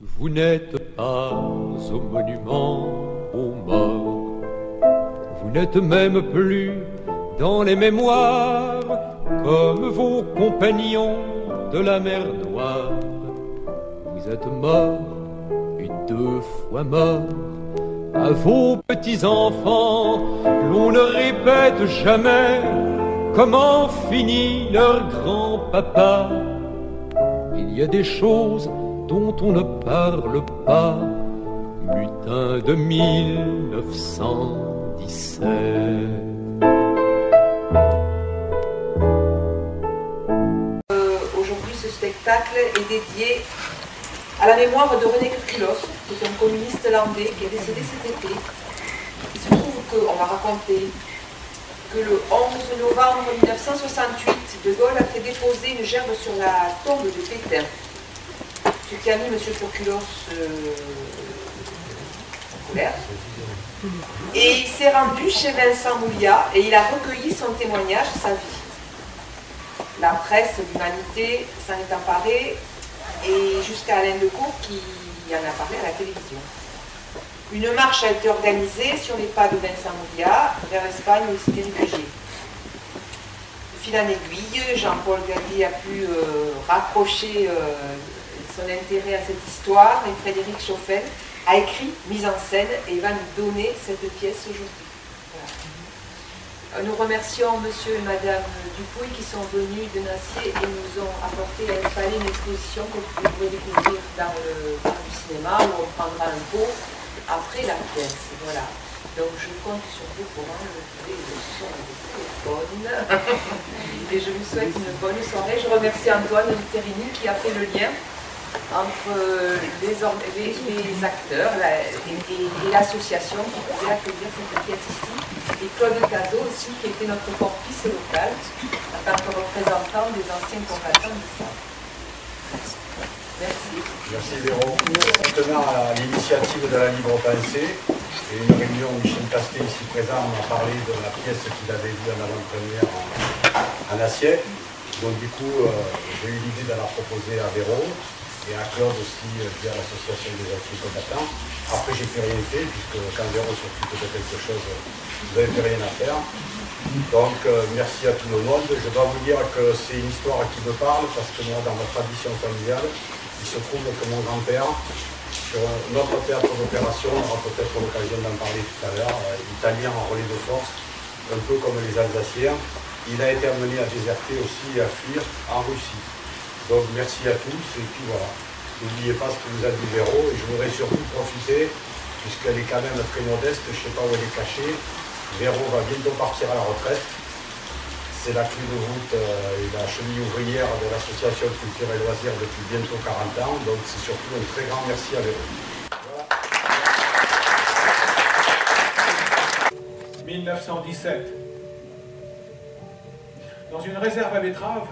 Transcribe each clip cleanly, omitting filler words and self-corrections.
Vous n'êtes pas au monument aux morts, vous n'êtes même plus dans les mémoires comme vos compagnons de la mer Noire. Vous êtes morts et 2 fois morts. À vos petits-enfants, l'on ne répète jamais comment finit leur grand-papa. Il y a des choses dont on ne parle pas, mutin de 1917. Aujourd'hui, ce spectacle est dédié à la mémoire de René Cuculos, qui est un communiste landais qui est décédé cet été. Il se trouve qu'on m'a raconté que le 11 novembre 1968, De Gaulle a fait déposer une gerbe sur la tombe de Pétain, ce qui a mis M. Cuculos en colère. Et il s'est rendu chez Vincent Mouliat et il a recueilli son témoignage, sa vie. La presse, l'humanité s'en est emparée, et jusqu'à Alain Decaux qui en a parlé à la télévision. Une marche a été organisée sur les pas de Vincent Mouliat vers l'Espagne où il s'était réfugié. De fil en aiguille, Jean-Paul Gadi a pu raccrocher son intérêt à cette histoire et Frédéric Chauffel a écrit, mise en scène et va nous donner cette pièce aujourd'hui. Voilà. Nous remercions monsieur et madame Dupuy qui sont venus de Nassier et nous ont apporté à installer une exposition que vous pouvez découvrir dans le cinéma où on prendra un pot après la pièce. Voilà. Donc je compte sur vous pour enlever le son du téléphone. Et je vous souhaite une bonne soirée. Je remercie Antoine Vitterini qui a fait le lien entre les acteurs et l'association qui pouvait accueillir cette pièce ici, et Claude Cazot aussi, qui était notre complice local, en tant que représentant des anciens combattants du sang. Merci. Merci Véro. On tenant à l'initiative de la Libre Pensée, et une réunion où Michel Castet, ici présent, m'a parlé de la pièce qu'il avait vue en avant-première en assiette. Donc du coup, j'ai eu l'idée de la proposer à Véro. Et à Claude aussi via l'association des anciens combattants. Après j'ai plus rien fait, puisque quand Véro s'occupe de quelque chose, vous n'avez plus rien à faire. Donc merci à tout le monde. Je dois vous dire que c'est une histoire qui me parle, parce que moi dans ma tradition familiale, il se trouve que mon grand-père, sur notre théâtre d'opération, on aura peut-être l'occasion d'en parler tout à l'heure, italien en relais de force, un peu comme les Alsaciens, il a été amené à déserter aussi et à fuir en Russie. Donc merci à tous et puis voilà. N'oubliez pas ce que vous a dit Véro et je voudrais surtout profiter, puisqu'elle est quand même très modeste, je ne sais pas où elle est cachée. Véro va bientôt partir à la retraite. C'est la clé de voûte et la cheville ouvrière de l'association Culture et Loisirs depuis bientôt 40 ans. Donc c'est surtout un très grand merci à Véro. Voilà. 1917. Dans une réserve à betteraves,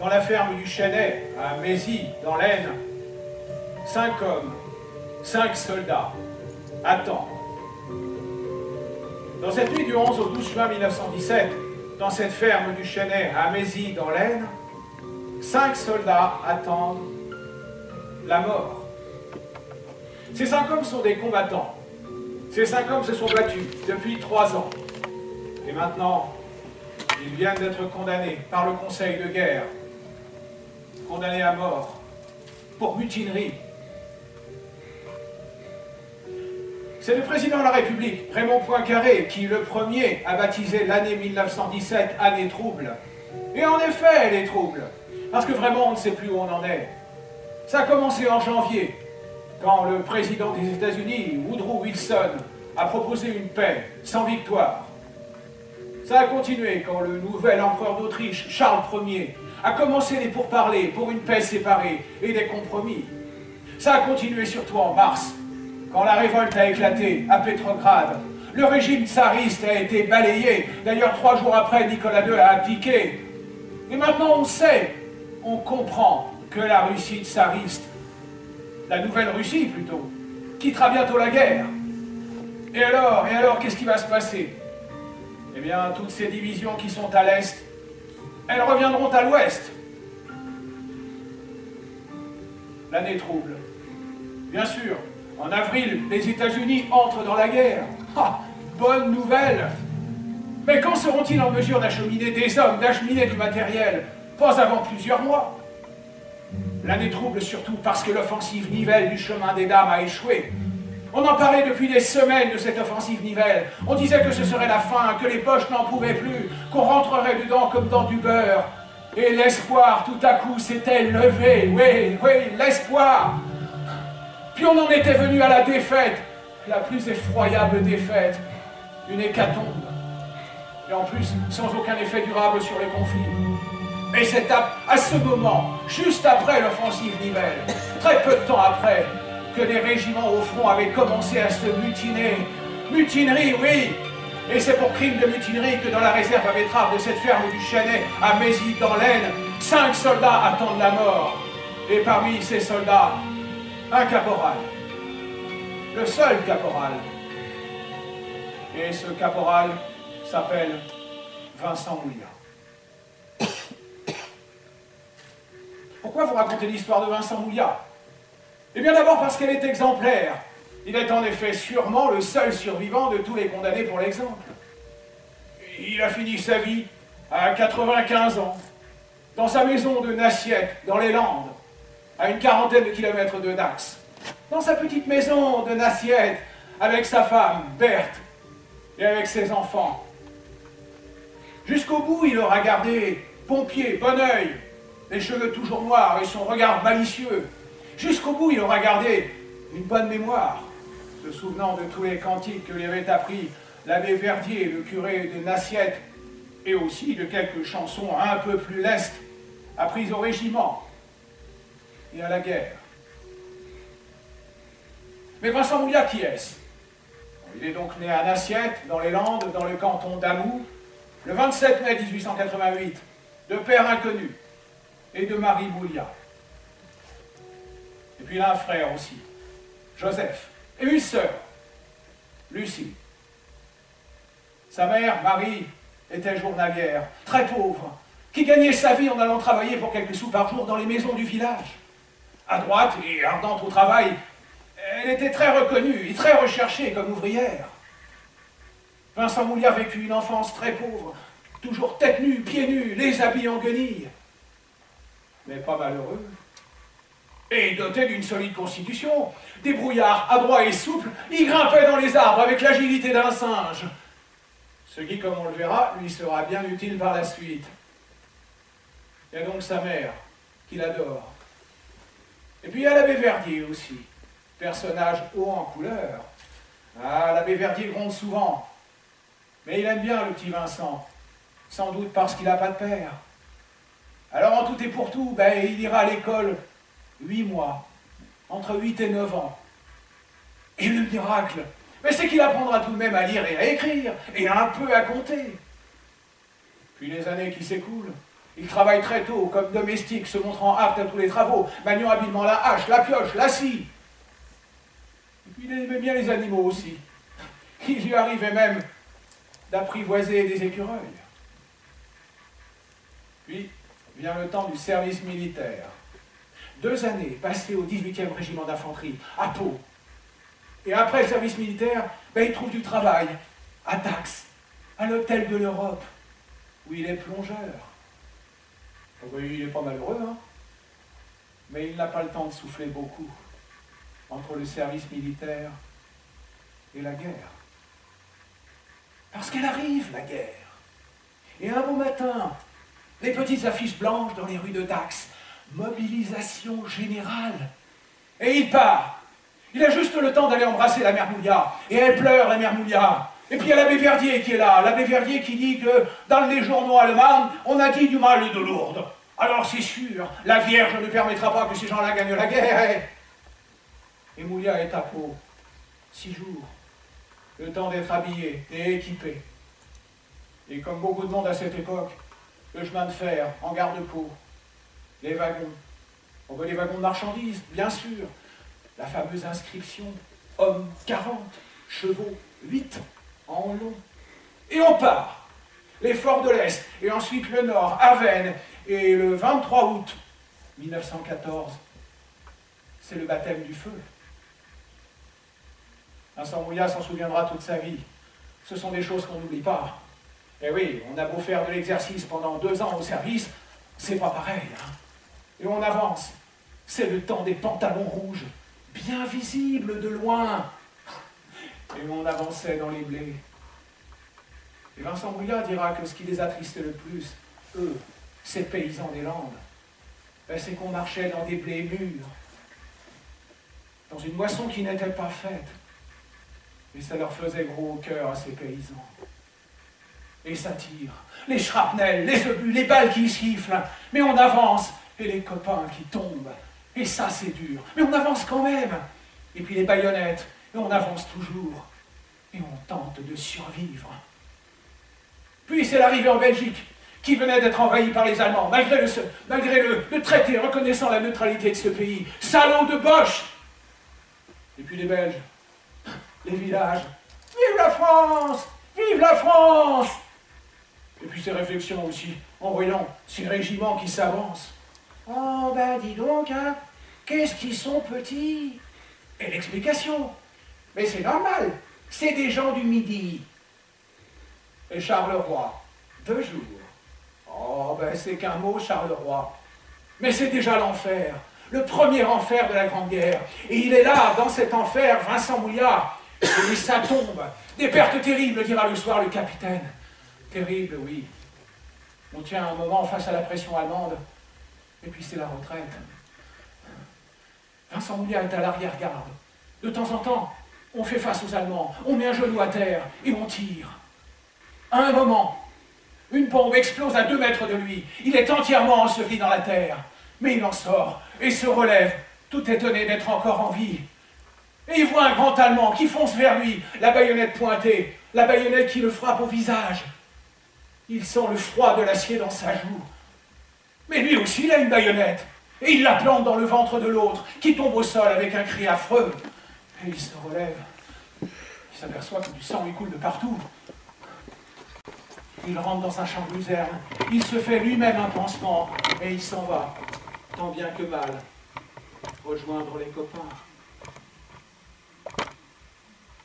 dans la ferme du Chênay, à Mézy, dans l'Aisne, 5 hommes, 5 soldats attendent. Dans cette nuit du 11 au 12 juin 1917, dans cette ferme du Chênay, à Mézy, dans l'Aisne, 5 soldats attendent la mort. Ces 5 hommes sont des combattants. Ces 5 hommes se sont battus depuis 3 ans. Et maintenant, ils viennent d'être condamnés par le Conseil de guerre, condamnés à mort pour mutinerie. C'est le président de la République, Raymond Poincaré, qui le premier a baptisé l'année 1917 année trouble. Et en effet, elle est trouble, parce que vraiment on ne sait plus où on en est. Ça a commencé en janvier, quand le président des États-Unis, Woodrow Wilson, a proposé une paix sans victoire. Ça a continué quand le nouvel empereur d'Autriche, Charles Ier, a commencé les pourparlers pour une paix séparée et des compromis. Ça a continué surtout en mars, quand la révolte a éclaté à Pétrograd. Le régime tsariste a été balayé. D'ailleurs, 3 jours après, Nicolas II a abdiqué. Et maintenant, on sait, on comprend que la Russie tsariste, la nouvelle Russie plutôt, quittera bientôt la guerre. Et alors, qu'est-ce qui va se passer? Eh bien, toutes ces divisions qui sont à l'Est, elles reviendront à l'Ouest. L'année trouble. Bien sûr, en avril, les États-Unis entrent dans la guerre. Ah, bonne nouvelle! Mais quand seront-ils en mesure d'acheminer des hommes, d'acheminer du matériel? Pas avant plusieurs mois. L'année trouble surtout parce que l'offensive Nivelle du chemin des dames a échoué. On en parlait depuis des semaines de cette offensive Nivelle. On disait que ce serait la fin, que les poches n'en pouvaient plus, qu'on rentrerait dedans comme dans du beurre. Et l'espoir, tout à coup, s'était levé. Oui, oui, l'espoir. Puis on en était venu à la défaite, la plus effroyable défaite, une hécatombe. Et en plus, sans aucun effet durable sur le conflit. Et c'est à ce moment, juste après l'offensive Nivelle, très peu de temps après, que des régiments au front avaient commencé à se mutiner. Mutinerie, oui! Et c'est pour crime de mutinerie que dans la réserve à betteraves de cette ferme du Chênay, à Mézy, dans l'Aisne, 5 soldats attendent la mort. Et parmi ces soldats, un caporal. Le seul caporal. Et ce caporal s'appelle Vincent Mouliat. Pourquoi vous racontez l'histoire de Vincent Mouliat? Eh bien d'abord parce qu'elle est exemplaire. Il est en effet sûrement le seul survivant de tous les condamnés pour l'exemple. Il a fini sa vie à 95 ans, dans sa maison de Nassiette, dans les Landes, à une quarantaine de kilomètres de Dax. Dans sa petite maison de Nassiette, avec sa femme, Berthe, et avec ses enfants. Jusqu'au bout, il aura gardé pompier, bon œil, les cheveux toujours noirs et son regard malicieux. Jusqu'au bout, il aura gardé une bonne mémoire, se souvenant de tous les cantiques que lui avait appris l'abbé Verdier, le curé de Nassiette, et aussi de quelques chansons un peu plus lestes, apprises au régiment et à la guerre. Mais Vincent Mouliat, qui est-ce? Il est donc né à Nassiette, dans les Landes, dans le canton d'Amou, le 27 mai 1888, de père inconnu et de Marie Mouliat. Et puis il a un frère aussi, Joseph, et une sœur, Lucie. Sa mère, Marie, était journalière, très pauvre, qui gagnait sa vie en allant travailler pour quelques sous par jour dans les maisons du village. Adroite et ardente au travail, elle était très reconnue et très recherchée comme ouvrière. Vincent Mouliat vécut une enfance très pauvre, toujours tête nue, pieds nus, les habits en guenilles. Mais pas malheureux. Et doté d'une solide constitution, débrouillard, adroit et souple, il grimpait dans les arbres avec l'agilité d'un singe. Ce qui, comme on le verra, lui sera bien utile par la suite. Il y a donc sa mère, qu'il adore. Et puis il y a l'abbé Verdier aussi, personnage haut en couleur. Ah, l'abbé Verdier gronde souvent, mais il aime bien le petit Vincent, sans doute parce qu'il n'a pas de père. Alors en tout et pour tout, il ira à l'école 8 mois, entre 8 et 9 ans. Et le miracle, c'est qu'il apprendra tout de même à lire et à écrire, et un peu à compter. Puis les années qui s'écoulent, il travaille très tôt comme domestique, se montrant apte à tous les travaux, maniant habilement la hache, la pioche, la scie. Et puis il aimait bien les animaux aussi. Il lui arrivait même d'apprivoiser des écureuils. Puis vient le temps du service militaire. 2 années passées au 18e régiment d'infanterie, à Pau. Et après le service militaire, il trouve du travail, à Dax, à l'hôtel de l'Europe, où il est plongeur. Oui, il n'est pas malheureux, hein, mais il n'a pas le temps de souffler beaucoup entre le service militaire et la guerre. Parce qu'elle arrive, la guerre. Et un beau matin, les petites affiches blanches dans les rues de Dax, mobilisation générale. Et il part. Il a juste le temps d'aller embrasser la mère Mouliat. Et elle pleure, la mère Mouliat. Et puis il y a l'abbé Verdier qui est là. L'abbé Verdier qui dit que dans les journaux allemands, on a dit du mal de Lourdes. Alors c'est sûr, la Vierge ne permettra pas que ces gens-là gagnent la guerre. Et Mouliat est à Pau. 6 jours. Le temps d'être habillé et équipé. Et comme beaucoup de monde à cette époque, le chemin de fer en gare de Pau. Les wagons. On voit les wagons de marchandises, bien sûr. La fameuse inscription, hommes 40, chevaux 8, en long. Et on part. Les forts de l'Est, et ensuite le Nord, Avesnes, et le 23 août 1914, c'est le baptême du feu. Vincent Mouliat s'en souviendra toute sa vie. Ce sont des choses qu'on n'oublie pas. Et oui, on a beau faire de l'exercice pendant 2 ans au service, c'est pas pareil. Hein. Et on avance. C'est le temps des pantalons rouges, bien visibles de loin. Et on avançait dans les blés. Et Vincent Mouliat dira que ce qui les attristait le plus, eux, ces paysans des Landes, ben c'est qu'on marchait dans des blés mûrs, dans une moisson qui n'était pas faite. Et ça leur faisait gros au cœur à ces paysans. Et ça tire, les shrapnels, les obus, les balles qui sifflent, mais on avance, et les copains qui tombent, et ça c'est dur, mais on avance quand même. Et puis les baïonnettes, et on avance toujours, et on tente de survivre. Puis c'est l'arrivée en Belgique, qui venait d'être envahie par les Allemands, malgré le traité reconnaissant la neutralité de ce pays. Salaud de Bosch! Et puis les Belges, les villages. Vive la France! Vive la France! Et puis ces réflexions aussi, en voyant ces régiments qui s'avancent. Oh ben dis donc, hein, qu'est-ce qu'ils sont petits! Et l'explication, mais c'est normal, c'est des gens du Midi. Et Charleroi, 2 jours. Oh ben c'est qu'un mot, Charleroi. Mais c'est déjà l'enfer, le premier enfer de la Grande Guerre. Et il est là, dans cet enfer, Vincent Mouliat. Et ça tombe. Des pertes terribles, dira le soir le capitaine. Terrible, oui. On tient un moment face à la pression allemande, et puis c'est la retraite. Vincent Mouliat est à l'arrière-garde. De temps en temps, on fait face aux Allemands, on met un genou à terre, et on tire. À un moment, une bombe explose à 2 mètres de lui. Il est entièrement enseveli dans la terre. Mais il en sort, et se relève, tout étonné d'être encore en vie. Et il voit un grand Allemand qui fonce vers lui, la baïonnette pointée, la baïonnette qui le frappe au visage. Il sent le froid de l'acier dans sa joue. Mais lui aussi, il a une baïonnette, et il la plante dans le ventre de l'autre, qui tombe au sol avec un cri affreux. Et il se relève. Il s'aperçoit que du sang lui coule de partout. Il rentre dans sa chambre luzerne, il se fait lui-même un pansement, et il s'en va, tant bien que mal, rejoindre les copains.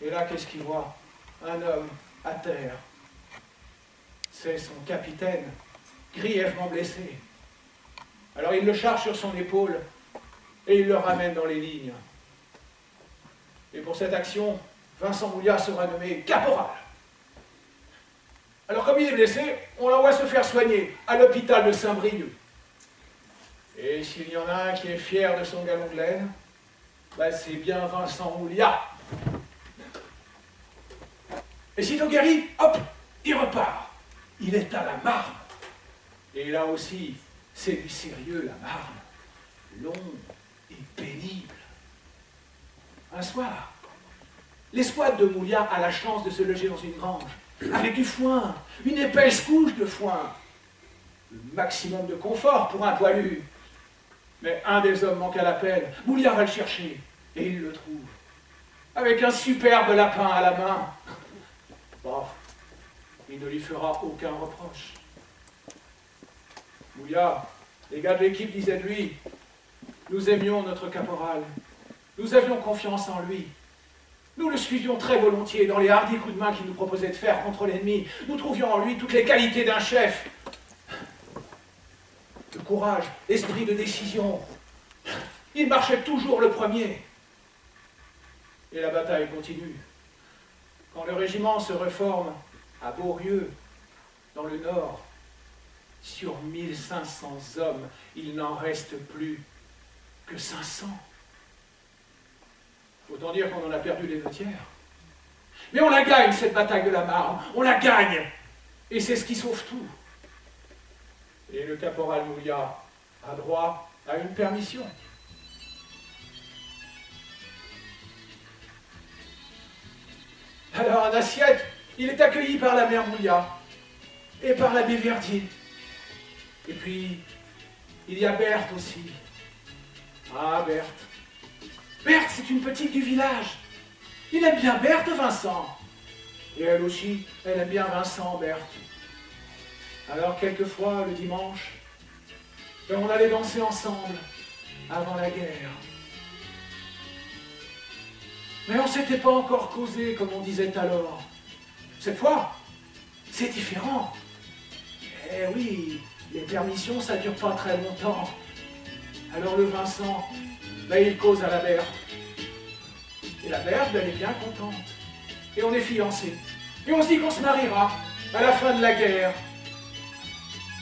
Et là, qu'est-ce qu'il voit? Un homme à terre. C'est son capitaine, grièvement blessé. Alors il le charge sur son épaule et il le ramène dans les lignes. Et pour cette action, Vincent Mouliat sera nommé caporal. Alors comme il est blessé, on l'envoie se faire soigner à l'hôpital de Saint-Brieuc. Et s'il y en a un qui est fier de son galon de laine, ben c'est bien Vincent Mouliat. Et sitôt guéri, hop, il repart. Il est à la marne. Et là aussi, c'est du sérieux, la marne. Long et pénible. Un soir, l'escouade de Mouliat a la chance de se loger dans une grange, avec du foin, une épaisse couche de foin. Le maximum de confort pour un poilu. Mais un des hommes manque à l'appel. Mouliat va le chercher, et il le trouve. Avec un superbe lapin à la main. Bon, il ne lui fera aucun reproche. Mouliat, les gars de l'équipe disaient de lui, nous aimions notre caporal, nous avions confiance en lui, nous le suivions très volontiers dans les hardis coups de main qu'il nous proposait de faire contre l'ennemi, nous trouvions en lui toutes les qualités d'un chef, le courage, l'esprit de décision, il marchait toujours le premier. Et la bataille continue. Quand le régiment se reforme à Beaurieux, dans le Nord, sur 1500 hommes, il n'en reste plus que 500. Autant dire qu'on en a perdu les 2/3. Mais on la gagne, cette bataille de la Marne, on la gagne. Et c'est ce qui sauve tout. Et le caporal Mouliat a droit à une permission. Alors, en assiette, il est accueilli par la mère Mouliat et par l'abbé Verdier. Et puis, il y a Berthe aussi. Ah, Berthe. Berthe, c'est une petite du village. Il aime bien Berthe, Vincent. Et elle aussi, elle aime bien Vincent, Berthe. Alors, quelquefois, le dimanche, on allait danser ensemble, avant la guerre. Mais on ne s'était pas encore causé, comme on disait alors. Cette fois, c'est différent. Eh oui, les permissions, ça ne dure pas très longtemps. Alors le Vincent, ben, il cause à la Berthe. Et la Berthe, ben, elle est bien contente. Et on est fiancés. Et on se dit qu'on se mariera à la fin de la guerre.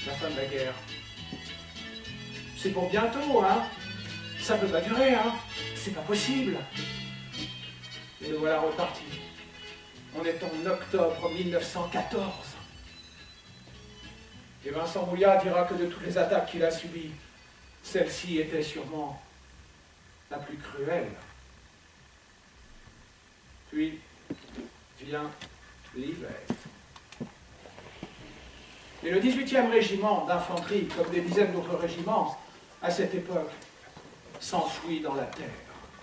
La fin de la guerre. C'est pour bientôt, hein. Ça peut pas durer, hein. C'est pas possible. Et le voilà reparti. On est en octobre 1914. Et Vincent Mouliat dira que de toutes les attaques qu'il a subies, celle-ci était sûrement la plus cruelle. Puis vient l'hiver. Et le 18e régiment d'infanterie, comme des dizaines d'autres régiments, à cette époque, s'enfuit dans la terre.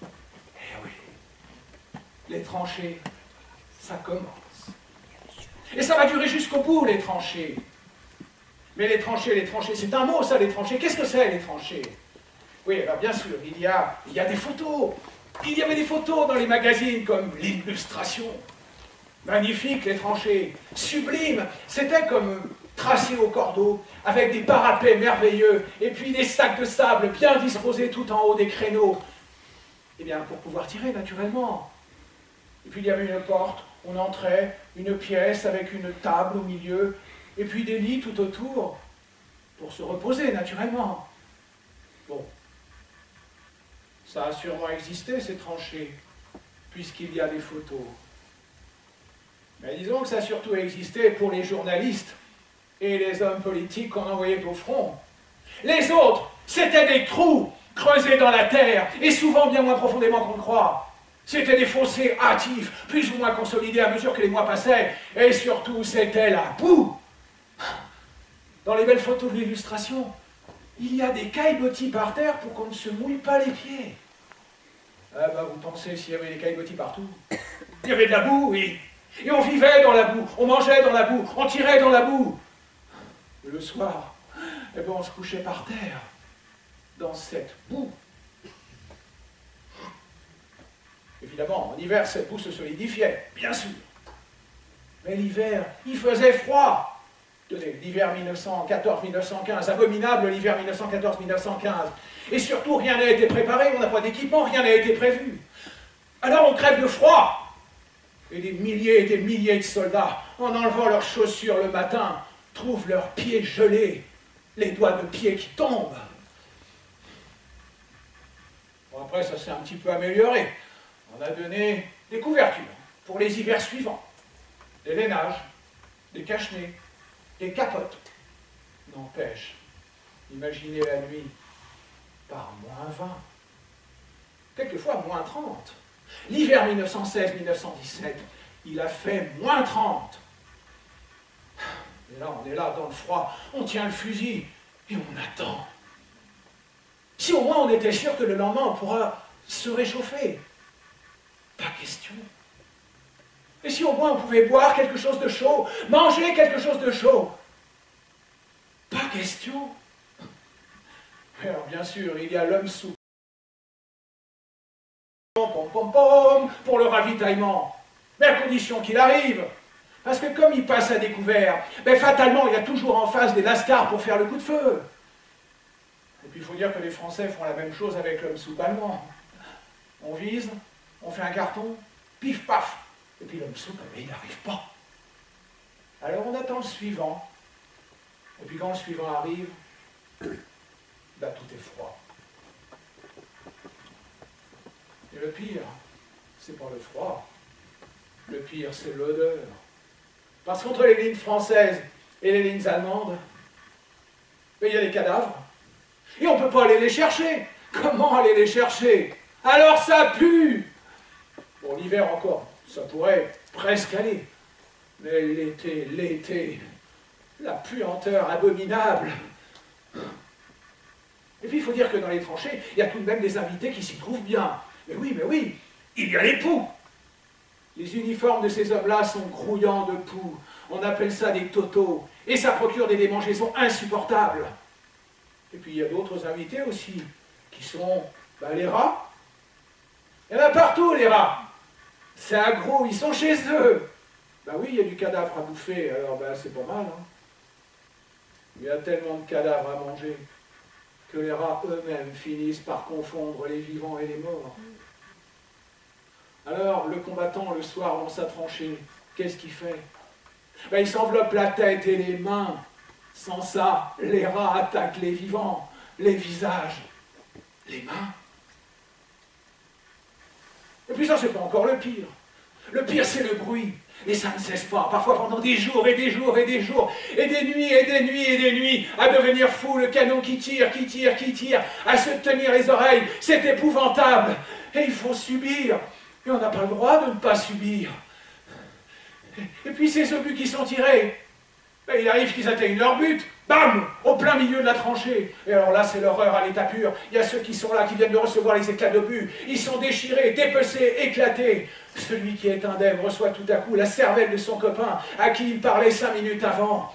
Eh oui, les tranchées, ça commence. Et ça va durer jusqu'au bout, les tranchées. Mais les tranchées, c'est un mot ça, les tranchées. Qu'est-ce que c'est, les tranchées? Oui, alors bien sûr, il y a des photos. Il y avait des photos dans les magazines comme l'Illustration. Magnifique, les tranchées. Sublime. C'était comme tracé au cordeau, avec des parapets merveilleux, et puis des sacs de sable bien disposés tout en haut des créneaux. Eh bien, pour pouvoir tirer, naturellement. Et puis il y avait une porte, on entrait, une pièce avec une table au milieu, et puis des lits tout autour, pour se reposer, naturellement. Bon. Ça a sûrement existé, ces tranchées, puisqu'il y a des photos. Mais disons que ça a surtout existé pour les journalistes et les hommes politiques qu'on envoyait au front. Les autres, c'était des trous creusés dans la terre, et souvent bien moins profondément qu'on le croit. C'était des fossés hâtifs, plus ou moins consolidés à mesure que les mois passaient, et surtout, c'était la boue. Dans les belles photos de l'Illustration, il y a des caillebotis par terre pour qu'on ne se mouille pas les pieds. Ah bah vous pensez s'il y avait des caillebotis partout? Il y avait de la boue, oui. Et on vivait dans la boue, on mangeait dans la boue, on tirait dans la boue. Et le soir, eh ben on se couchait par terre, dans cette boue. Évidemment, en hiver, cette boue se solidifiait, bien sûr. Mais l'hiver, il faisait froid. Tenez, l'hiver 1914-1915, abominable l'hiver 1914-1915. Et surtout, rien n'a été préparé, on n'a pas d'équipement, rien n'a été prévu. Alors on crève de froid. Et des milliers de soldats, en enlevant leurs chaussures le matin, trouvent leurs pieds gelés, les doigts de pied qui tombent. Bon, après, ça s'est un petit peu amélioré. On a donné des couvertures pour les hivers suivants. Des lainages, des cache-nez, des capotes. N'empêche, imaginez la nuit par -20, quelquefois -30. L'hiver 1916-1917, il a fait -30. Et là, on est là dans le froid, on tient le fusil et on attend. Si au moins on était sûr que le lendemain on pourra se réchauffer, pas question. Et si au moins on pouvait boire quelque chose de chaud, manger quelque chose de chaud, pas question. Alors bien sûr, il y a l'homme soupe. Pour le ravitaillement, mais à condition qu'il arrive. Parce que comme il passe à découvert, ben fatalement, il y a toujours en face des lascars pour faire le coup de feu. Et puis il faut dire que les Français font la même chose avec l'homme soupe allemand. On vise, on fait un carton, pif paf, et puis l'homme soupe, ben, il n'arrive pas. Alors on attend le suivant, et puis quand le suivant arrive, ben, tout est froid. Et le pire, c'est pas le froid. Le pire, c'est l'odeur. Parce qu'entre les lignes françaises et les lignes allemandes, il y a des cadavres. Et on ne peut pas aller les chercher. Comment aller les chercher? Alors ça pue. Bon, l'hiver encore, ça pourrait presque aller. Mais l'été, la puanteur abominable. Et puis il faut dire que dans les tranchées, il y a tout de même des invités qui s'y trouvent bien. Mais oui, il y a les poux. Les uniformes de ces hommes-là sont grouillants de poux. On appelle ça des totos. Et ça procure des démangeaisons insupportables. Et puis il y a d'autres invités aussi, qui sont les rats. Il y en a partout, les rats. c'est agro, ils sont chez eux. Ben oui, il y a du cadavre à bouffer, alors ben c'est pas mal. Hein. Il y a tellement de cadavres à manger que les rats eux-mêmes finissent par confondre les vivants et les morts. Alors, le combattant, le soir, dans sa tranchée, qu'est-ce qu'il fait? Ben, il s'enveloppe la tête et les mains. Sans ça, les rats attaquent les vivants, les visages, les mains. Et puis ça, c'est pas encore le pire. Le pire, c'est le bruit. Et ça ne cesse pas, parfois pendant des jours et des jours et des jours, et des nuits et des nuits et des nuits, à devenir fou, le canon qui tire, à se tenir les oreilles, c'est épouvantable. Et il faut subir. Et on n'a pas le droit de ne pas subir. Et puis ces obus qui sont tirés, ben, il arrive qu'ils atteignent leur but, bam, au plein milieu de la tranchée. Et alors là, c'est l'horreur à l'état pur. Il y a ceux qui sont là, qui viennent de recevoir les éclats d'obus. Ils sont déchirés, dépecés, éclatés. Celui qui est indemne reçoit tout à coup la cervelle de son copain, à qui il parlait 5 minutes avant.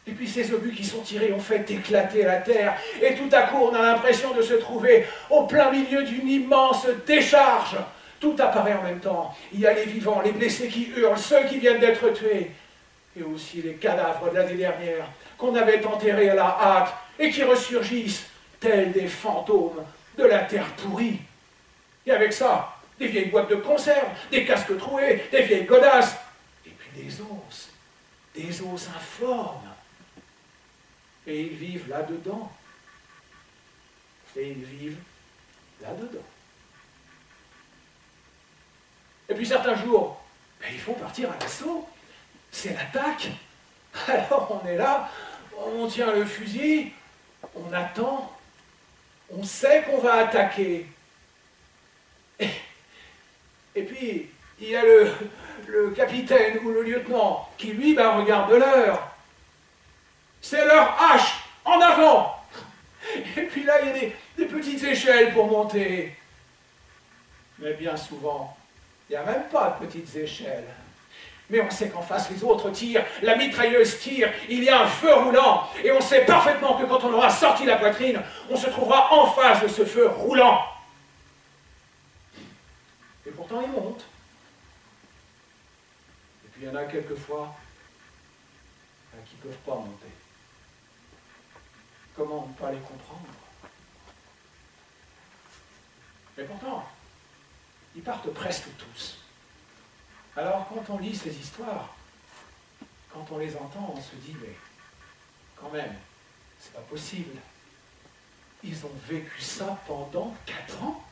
Et puis ces obus qui sont tirés ont fait éclater la terre. Et tout à coup, on a l'impression de se trouver au plein milieu d'une immense décharge. Tout apparaît en même temps. Il y a les vivants, les blessés qui hurlent, ceux qui viennent d'être tués. Et aussi les cadavres de l'année dernière, qu'on avait enterrés à la hâte, et qui ressurgissent, tels des fantômes de la terre pourrie. Et avec ça, des vieilles boîtes de conserve, des casques troués, des vieilles godasses, et puis des os informes. Et ils vivent là-dedans. Et ils vivent là-dedans. Et puis certains jours, ben, il faut partir à l'assaut. C'est l'attaque. Alors on est là, on tient le fusil, on attend, on sait qu'on va attaquer. Et puis, il y a le capitaine ou le lieutenant qui, lui, ben, regarde l'heure. C'est l'heure H, en avant. Et puis là, il y a des petites échelles pour monter. Mais bien souvent, il n'y a même pas de petites échelles. Mais on sait qu'en face, les autres tirent, la mitrailleuse tire, il y a un feu roulant, et on sait parfaitement que quand on aura sorti la poitrine, on se trouvera en face de ce feu roulant. Et pourtant, il monte. Et puis, il y en a quelquefois qui ne peuvent pas monter. Comment ne pas les comprendre? Mais pourtant, ils partent presque tous. Alors, quand on lit ces histoires, quand on les entend, on se dit, mais quand même, c'est pas possible. Ils ont vécu ça pendant 4 ans.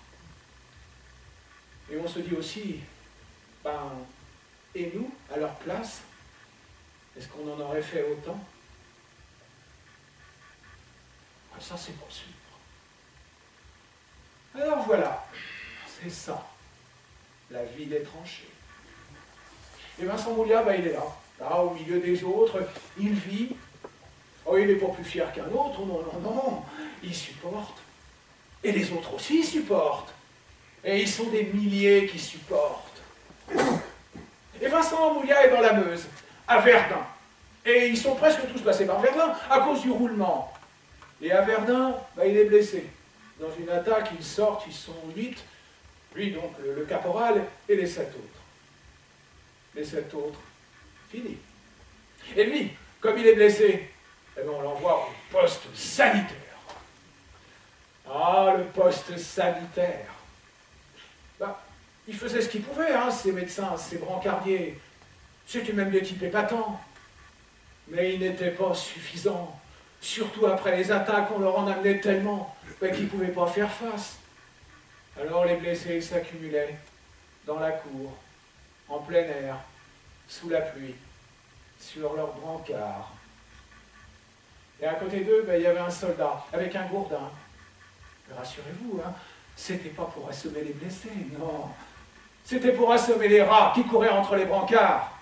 Et on se dit aussi, ben, et nous, à leur place, est-ce qu'on en aurait fait autant? Ben, ça, c'est pour suivre. Alors voilà, c'est ça, la vie des tranchées. Et Vincent Mouliat, ben, il est là, au milieu des autres, il vit. Oh, il n'est pas plus fier qu'un autre, non, il supporte. Et les autres aussi supportent. Et ils sont des milliers qui supportent. Et Vincent Mouliat est dans la Meuse, à Verdun. Et ils sont presque tous passés par Verdun à cause du roulement. Et à Verdun, ben, il est blessé. Dans une attaque, ils sortent, ils sont 8. Lui, donc, le caporal, et les 7 autres. Les 7 autres, fini. Et lui, comme il est blessé, eh bien, on l'envoie au poste sanitaire. Ah, le poste sanitaire. Bah, il faisait ce qu'il pouvait, hein, ces médecins, ces brancardiers. C'était même des types épatants. Mais ils n'étaient pas suffisants. Surtout après les attaques, on leur en amenait tellement qu'ils ne pouvaient pas faire face. Alors les blessés s'accumulaient dans la cour, en plein air, sous la pluie, sur leur brancard. Et à côté d'eux, il y avait un soldat avec un gourdin. Rassurez-vous, hein, c'était pas pour assommer les blessés, non. C'était pour assommer les rats qui couraient entre les brancards.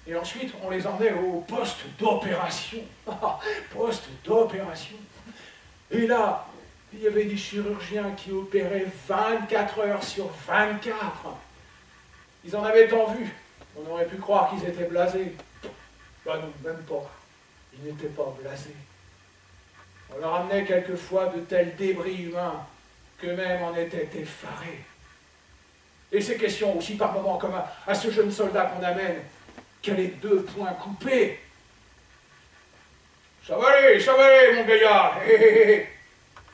Et ensuite, on les emmenait au poste d'opération. Poste d'opération. Et là, il y avait des chirurgiens qui opéraient 24 heures sur 24. Ils en avaient tant vu. On aurait pu croire qu'ils étaient blasés. Ben non, même pas. Ils n'étaient pas blasés. On leur amenait quelquefois de tels débris humains qu'eux-mêmes en étaient effarés. Et ces questions aussi par moments, comme à ce jeune soldat qu'on amène, qui a les 2 poings coupés. Ça va aller, mon gaillard.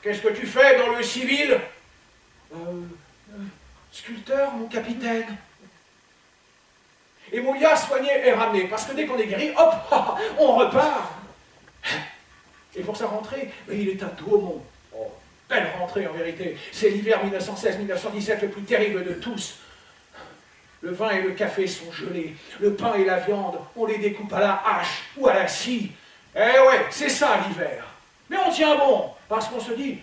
Qu'est-ce que tu fais dans le civil? Sculpteur, mon capitaine. Et Moulia soigné est ramené, parce que dès qu'on est guéri, hop, on repart. Et pour sa rentrée, il est à Douaumont. Oh, belle rentrée en vérité. C'est l'hiver 1916-1917 le plus terrible de tous. Le vin et le café sont gelés. Le pain et la viande, on les découpe à la hache ou à la scie. Eh ouais, c'est ça l'hiver. Mais on tient bon, parce qu'on se dit,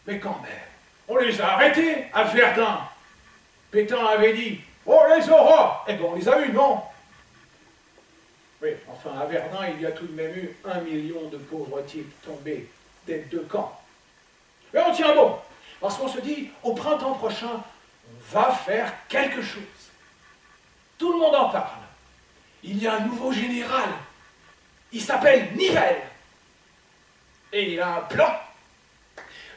mais quand même, on les a arrêtés à Verdun. Pétain avait dit, on les aura. Eh bien, on les a eus, non? Oui, enfin, à Verdun, il y a tout de même eu 1 million de pauvres types tombés des 2 camps. Mais on tient bon, parce qu'on se dit, au printemps prochain, on va faire quelque chose. Tout le monde en parle. Il y a un nouveau général. Il s'appelle Nivelle. Et il a un plan.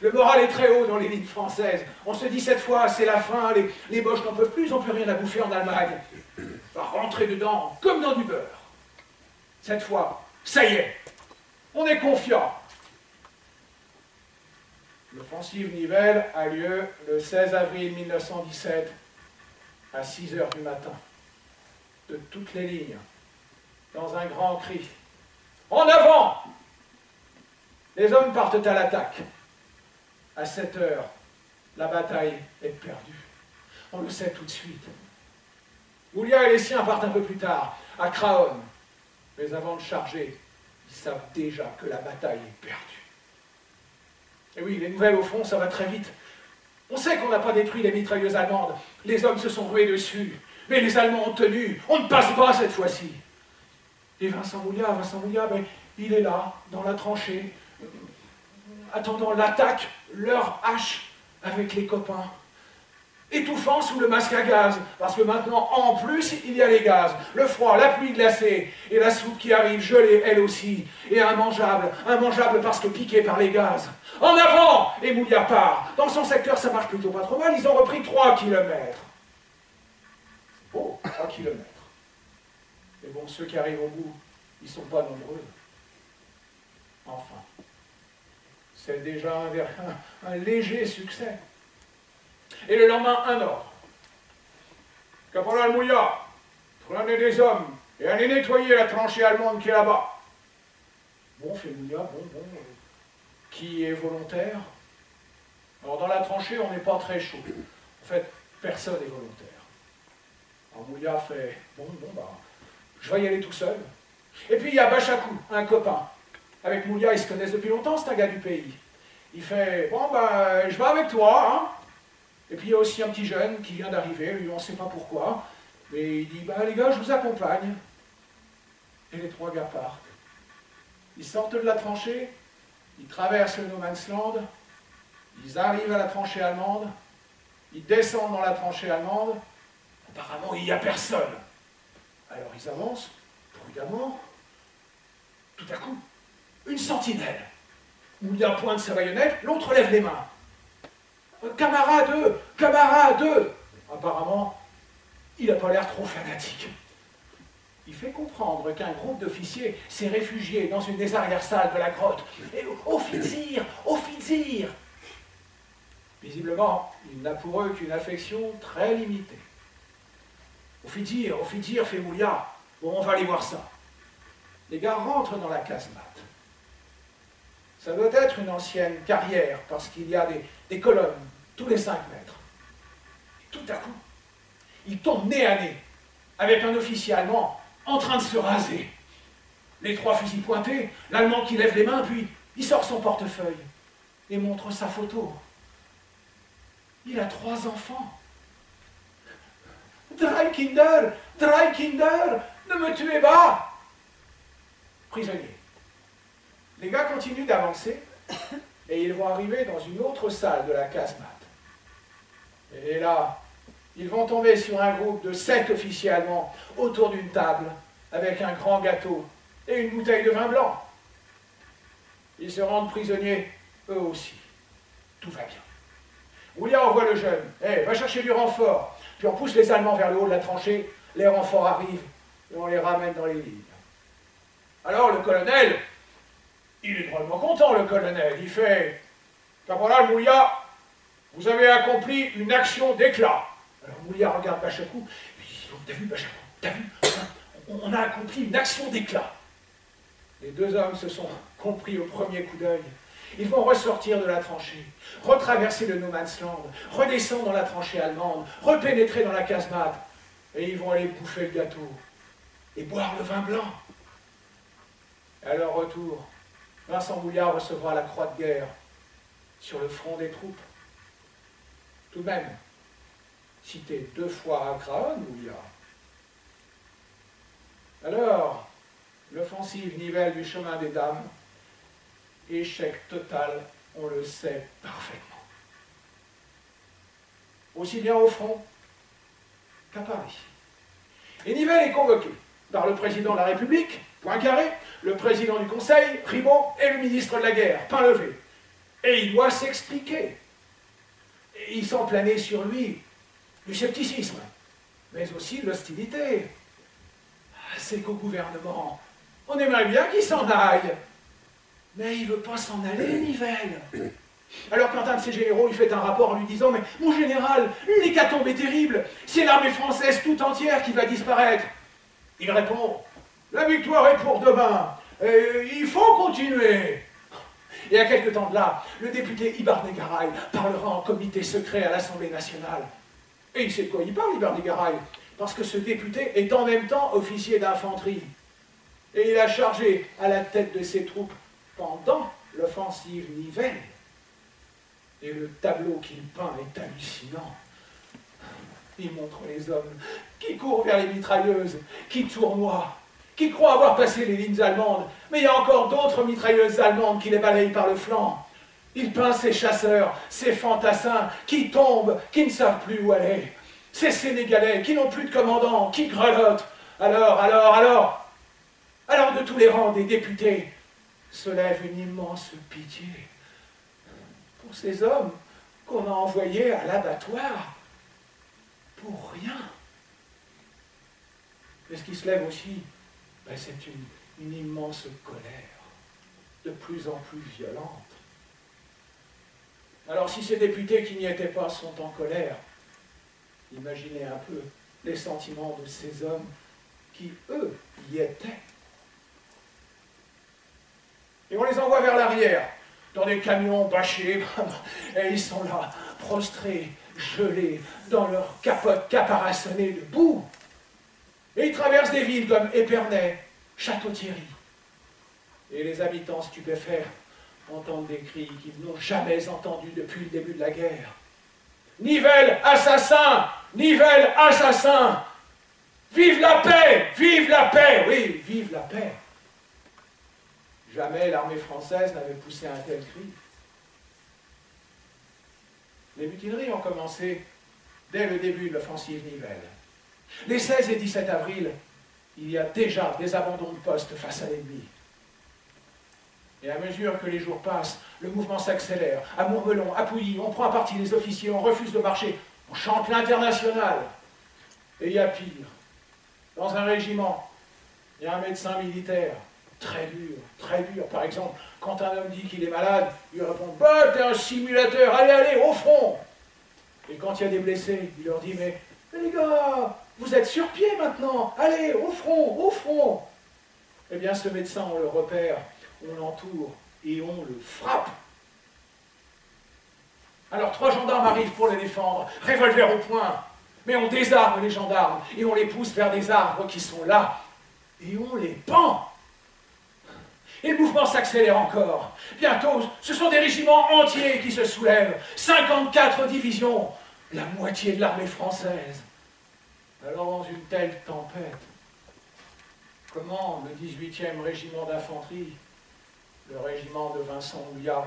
Le moral est très haut dans les lignes françaises. On se dit cette fois, c'est la fin, les Boches n'en peuvent plus, ils n'ont plus rien à bouffer en Allemagne. On va rentrer dedans comme dans du beurre. Cette fois, ça y est, on est confiant. L'offensive Nivelle a lieu le 16 avril 1917 à 6 h du matin. De toutes les lignes, dans un grand cri. En avant! Les hommes partent à l'attaque. À 7 h, la bataille est perdue. On le sait tout de suite. Moulia et les siens partent un peu plus tard, à Craonne. Mais avant de charger, ils savent déjà que la bataille est perdue. Et oui, les nouvelles au fond, ça va très vite. On sait qu'on n'a pas détruit les mitrailleuses allemandes. Les hommes se sont rués dessus. Mais les Allemands ont tenu. On ne passe pas cette fois-ci. Et Vincent Moulia, ben, il est là, dans la tranchée, attendant l'attaque, leur hache avec les copains. Étouffant sous le masque à gaz, parce que maintenant, en plus, il y a les gaz, le froid, la pluie glacée, et la soupe qui arrive gelée, elle aussi, et immangeable parce que piqué par les gaz. En avant! Et Moulia part. Dans son secteur, ça marche plutôt pas trop mal, ils ont repris 3 kilomètres. C'est beau, 3 kilomètres. Mais bon, ceux qui arrivent au bout, ils sont pas nombreux. Enfin, c'est déjà un léger succès. Et le lendemain, un ordre. Caporal Moulia, prenez des hommes et allez nettoyer la tranchée allemande qui est là-bas. Bon, fait Moulia, bon. Qui est volontaire? Alors, dans la tranchée, on n'est pas très chaud. En fait, personne n'est volontaire. Alors, Moulia fait, je vais y aller tout seul. Et puis, il y a Bachakou, un copain. Avec Moulia, ils se connaissent depuis longtemps, c'est un gars du pays. Il fait, je vais avec toi, hein. Et puis il y a aussi un petit jeune qui vient d'arriver, lui on ne sait pas pourquoi, mais il dit, les gars, je vous accompagne. Et les 3 gars partent. Ils sortent de la tranchée, ils traversent le No Man's Land, ils arrivent à la tranchée allemande, ils descendent dans la tranchée allemande, apparemment il n'y a personne. Alors ils avancent, prudemment, tout à coup, une sentinelle. Moulia pointe sa baïonnette, l'autre lève les mains. Camarade! Apparemment, il n'a pas l'air trop fanatique. Il fait comprendre qu'un groupe d'officiers s'est réfugié dans une des arrière-salles de la grotte. Et au Fizir! Visiblement, il n'a pour eux qu'une affection très limitée. Au Fizir, fait Moulia. Bon, on va aller voir ça. Les gars rentrent dans la casemate. Ça doit être une ancienne carrière, parce qu'il y a des colonnes tous les 5 mètres. Et tout à coup, il tombe nez à nez avec un officier allemand en train de se raser. Les 3 fusils pointés, l'Allemand qui lève les mains, puis il sort son portefeuille et montre sa photo. Il a 3 enfants. Drei Kinder, ne me tuez pas! Prisonnier. Les gars continuent d'avancer et ils vont arriver dans une autre salle de la casemate. Et là, ils vont tomber sur un groupe de 7 officiers allemands autour d'une table avec un grand gâteau et une bouteille de vin blanc. Ils se rendent prisonniers, eux aussi. Tout va bien. Mouliat envoie le jeune. Va chercher du renfort. Puis on pousse les Allemands vers le haut de la tranchée. Les renforts arrivent et on les ramène dans les lignes. Alors le colonel, il est drôlement content, le colonel. Il fait, caporal Mouliat, vous avez accompli une action d'éclat. Alors Mouliat regarde Bachacou. Il dit, t'as vu Bachacou, t'as vu, on a accompli une action d'éclat. Les deux hommes se sont compris au premier coup d'œil. Ils vont ressortir de la tranchée, retraverser le No Man's Land, redescendre dans la tranchée allemande, repénétrer dans la casemate, et ils vont aller bouffer le gâteau et boire le vin blanc. Et à leur retour, Vincent Mouliat recevra la croix de guerre sur le front des troupes. Tout de même, cité 2 fois à Craonne, Mouliat. Alors, l'offensive Nivelle du chemin des dames, échec total, on le sait parfaitement. Aussi bien au front qu'à Paris. Et Nivelle est convoqué par le président de la République, Poincaré, le président du Conseil, Ribot, et le ministre de la Guerre, Painlevé. Et il doit s'expliquer. Et il sent planer sur lui du scepticisme, mais aussi de l'hostilité. C'est qu'au gouvernement, on aimerait bien qu'il s'en aille. Mais il ne veut pas s'en aller, Nivelle. Alors quand un de ses généraux lui fait un rapport en lui disant « Mais mon général, l'hécatombe est terrible, c'est l'armée française tout entière qui va disparaître. » Il répond « La victoire est pour demain, il faut continuer. » Et à quelque temps de là, le député Ibarnet-Garay parlera en comité secret à l'Assemblée nationale. Et il sait de quoi il parle, Ibarnet-Garay, parce que ce député est en même temps officier d'infanterie. Et il a chargé à la tête de ses troupes pendant l'offensive Nivelle. Et le tableau qu'il peint est hallucinant. Il montre les hommes qui courent vers les mitrailleuses, qui tournoient, qui croient avoir passé les lignes allemandes, mais il y a encore d'autres mitrailleuses allemandes qui les balayent par le flanc. Il peint ces chasseurs, ces fantassins, qui tombent, qui ne savent plus où aller. Ces Sénégalais qui n'ont plus de commandant, qui grelottent. Alors, de tous les rangs des députés, se lève une immense pitié pour ces hommes qu'on a envoyés à l'abattoir pour rien. Et ce qui se lève aussi, c'est une immense colère, de plus en plus violente. Alors si ces députés qui n'y étaient pas sont en colère, imaginez un peu les sentiments de ces hommes qui, eux, y étaient. Et on les envoie vers l'arrière, dans des camions bâchés, et ils sont là, prostrés, gelés, dans leurs capotes caparaçonnées de boue. Et ils traversent des villes comme Épernay, Château-Thierry. Et les habitants stupéfaits entendent des cris qu'ils n'ont jamais entendus depuis le début de la guerre. Nivelle, assassin! Nivelle, assassin! Vive la paix! Vive la paix! Oui, vive la paix! Jamais l'armée française n'avait poussé un tel cri. Les mutineries ont commencé dès le début de l'offensive Nivelle. Les 16 et 17 avril, il y a déjà des abandons de poste face à l'ennemi. Et à mesure que les jours passent, le mouvement s'accélère. À Mourmelon, à Pouilly, on prend à partie les officiers, on refuse de marcher, on chante l'international. Et il y a pire. Dans un régiment, il y a un médecin militaire, très dur. Par exemple, quand un homme dit qu'il est malade, il répond « Bah, t'es un simulateur, allez, au front !» Et quand il y a des blessés, il leur dit « Mais les gars, vous êtes sur pied maintenant, allez, au front !» Eh bien, ce médecin, on le repère, on l'entoure et on le frappe. Alors 3 gendarmes arrivent pour le défendre, revolver au poing, mais on désarme les gendarmes et on les pousse vers des arbres qui sont là et on les pend. Et le mouvement s'accélère encore. Bientôt, ce sont des régiments entiers qui se soulèvent, 54 divisions, la moitié de l'armée française. Alors dans une telle tempête, comment le 18e régiment d'infanterie, le régiment de Vincent Mouliat,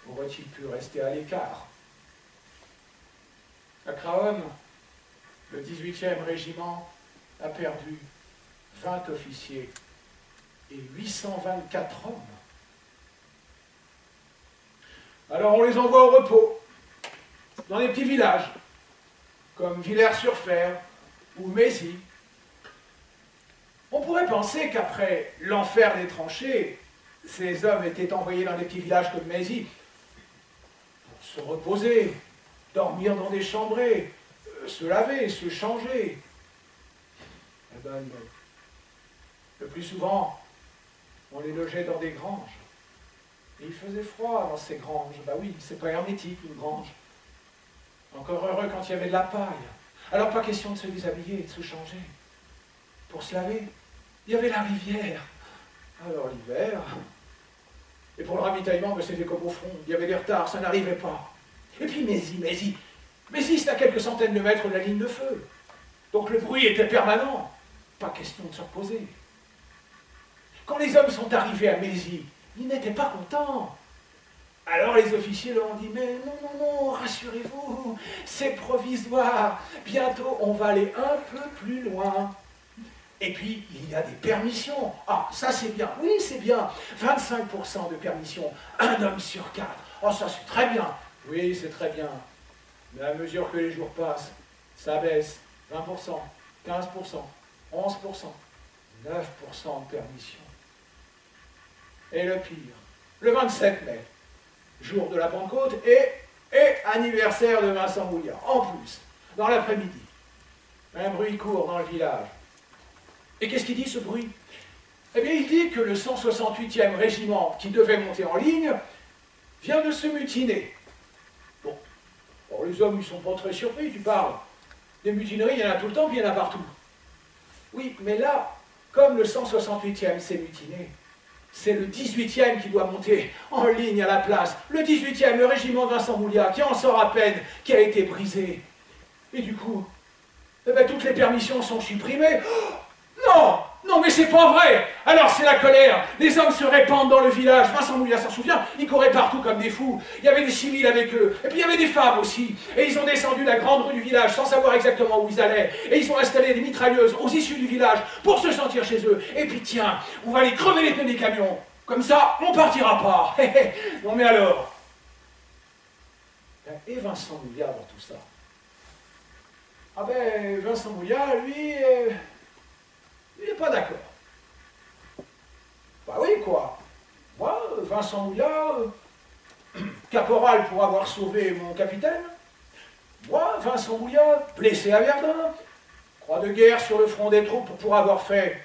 aurait-il pu rester à l'écart? À Craonne, le 18e régiment a perdu 20 officiers et 824 hommes. Alors on les envoie au repos. dans des petits villages, comme Villers-sur-Fer ou Mézy. On pourrait penser qu'après l'enfer des tranchées, ces hommes étaient envoyés dans des petits villages comme Mézy pour se reposer, dormir dans des chambrées, se laver, se changer. Eh ben non. Le plus souvent, on les logeait dans des granges. Et il faisait froid dans ces granges. Bah oui, c'est pas hermétique une grange. Encore heureux quand il y avait de la paille. Alors pas question de se déshabiller, de se changer. Pour se laver, il y avait la rivière. Alors l'hiver. Et pour le ravitaillement, ben, c'était comme au front. Il y avait des retards, ça n'arrivait pas. Et puis Mézy, c'est à quelques centaines de mètres de la ligne de feu. Donc le bruit était permanent. Pas question de se reposer. Quand les hommes sont arrivés à Mézy, ils n'étaient pas contents. Alors les officiers leur ont dit, mais non, rassurez-vous, c'est provisoire. Bientôt, on va aller un peu plus loin. Et puis, il y a des permissions. Ah, ça c'est bien. Oui, c'est bien. 25% de permissions. Un homme sur 4. Oh, ça c'est très bien. Oui, c'est très bien. Mais à mesure que les jours passent, ça baisse. 20%, 15%, 11%, 9% de permissions. Et le pire, le 27 mai, jour de la Pentecôte et anniversaire de Vincent Mouliat, en plus, dans l'après-midi. Un bruit court dans le village. Et qu'est-ce qu'il dit, ce bruit? Eh bien, il dit que le 168e régiment, qui devait monter en ligne, vient de se mutiner. Bon, alors les hommes, ils sont pas très surpris, tu parles. Des mutineries, il y en a tout le temps, puis il y en a partout. Oui, mais là, comme le 168e s'est mutiné, c'est le 18e qui doit monter en ligne à la place. Le 18e, le régiment de Vincent Mouliat, qui en sort à peine, qui a été brisé. Et du coup, eh ben, toutes les permissions sont supprimées. Oh, non, mais c'est pas vrai. Alors c'est la colère. Les hommes se répandent dans le village. Vincent Mouliat s'en souvient, ils couraient partout comme des fous. Il y avait des civils avec eux. Et puis il y avait des femmes aussi. Et ils ont descendu la grande rue du village sans savoir exactement où ils allaient. Et ils ont installé des mitrailleuses aux issues du village pour se sentir chez eux. Et puis tiens, on va aller crever les pneus des camions. Comme ça, on partira pas. Non mais alors. Et Vincent Mouliat dans tout ça? Ah ben, Vincent Mouliat, lui... il n'est pas d'accord. Bah oui, quoi. Moi, Vincent Mouliat, caporal pour avoir sauvé mon capitaine. Moi, Vincent Mouliat, blessé à Verdun. Croix de guerre sur le front des troupes pour avoir fait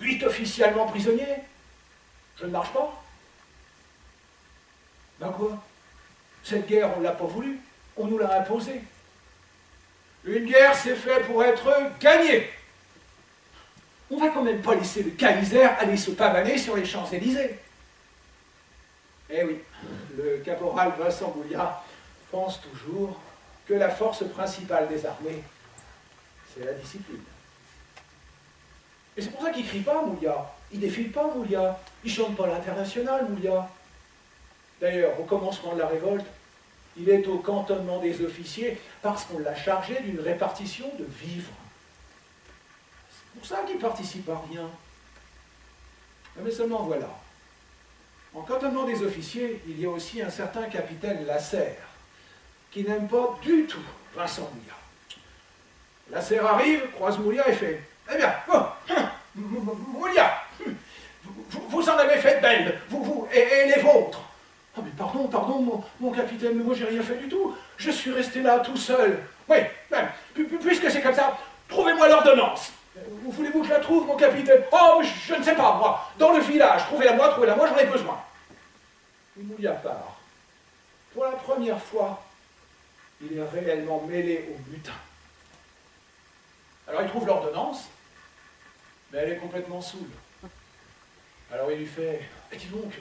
8 officiellement prisonniers. Je ne marche pas. Ben quoi? Cette guerre, on ne l'a pas voulu. On nous l'a imposée. Une guerre, c'est fait pour être gagnée. On va quand même pas laisser le Canisaire aller se pavaner sur les Champs-Élysées. Eh oui, le caporal Vincent Mouliat pense toujours que la force principale des armées, c'est la discipline. Et c'est pour ça qu'il crie pas, Mouliat. Il défile pas, Mouliat. Il chante pas l'Internationale, Mouliat. D'ailleurs, au commencement de la révolte, il est au cantonnement des officiers parce qu'on l'a chargé d'une répartition de vivres. C'est pour ça qu'il ne participe à rien. Mais seulement voilà. En cantonnement des officiers, il y a aussi un certain capitaine Lasserre, qui n'aime pas du tout Vincent Mouliat. Lasserre arrive, croise Mouliat et fait « Eh bien, Mouliat, vous en avez fait de belles, vous et les vôtres. » Ah mais pardon, mon capitaine, moi j'ai rien fait du tout. Je suis resté là tout seul. Oui, ben, puisque c'est comme ça, trouvez-moi l'ordonnance. Voulez-vous que je la trouve, mon capitaine? Oh, je ne sais pas, moi. Dans le village, trouvez-la moi, j'en ai besoin. Et Mouliat part. Pour la première fois, il est réellement mêlé au butin. Alors il trouve l'ordonnance, mais elle est complètement saoule. Alors il lui fait, dis donc,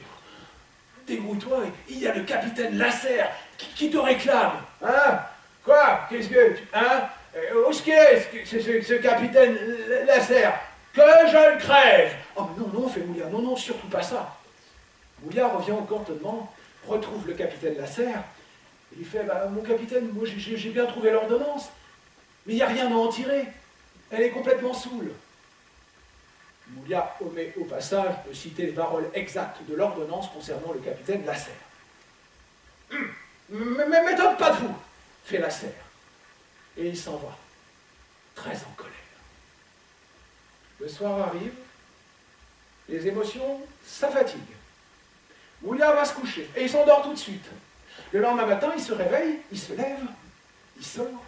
débrouille-toi, il y a le capitaine Lasserre qui te réclame. Hein? Quoi? Qu'est-ce que tu... Hein? Où est-ce qu'il est, ce capitaine Lasserre? Que je le crève! Oh non, fait Mouliat, non, surtout pas ça. Mouliat revient au cantonnement, retrouve le capitaine Lasserre, et il fait, bah, mon capitaine, moi j'ai bien trouvé l'ordonnance, mais il n'y a rien à en tirer, elle est complètement saoule. Mouliat omet au passage de citer les paroles exactes de l'ordonnance concernant le capitaine Lasserre. Mais m'étonne pas de vous. fait la serre. Et il s'en va, très en colère. Le soir arrive, les émotions, ça fatigue. Moulia va se coucher, et il s'endort tout de suite. Le lendemain matin, il se réveille, il se lève, il sort,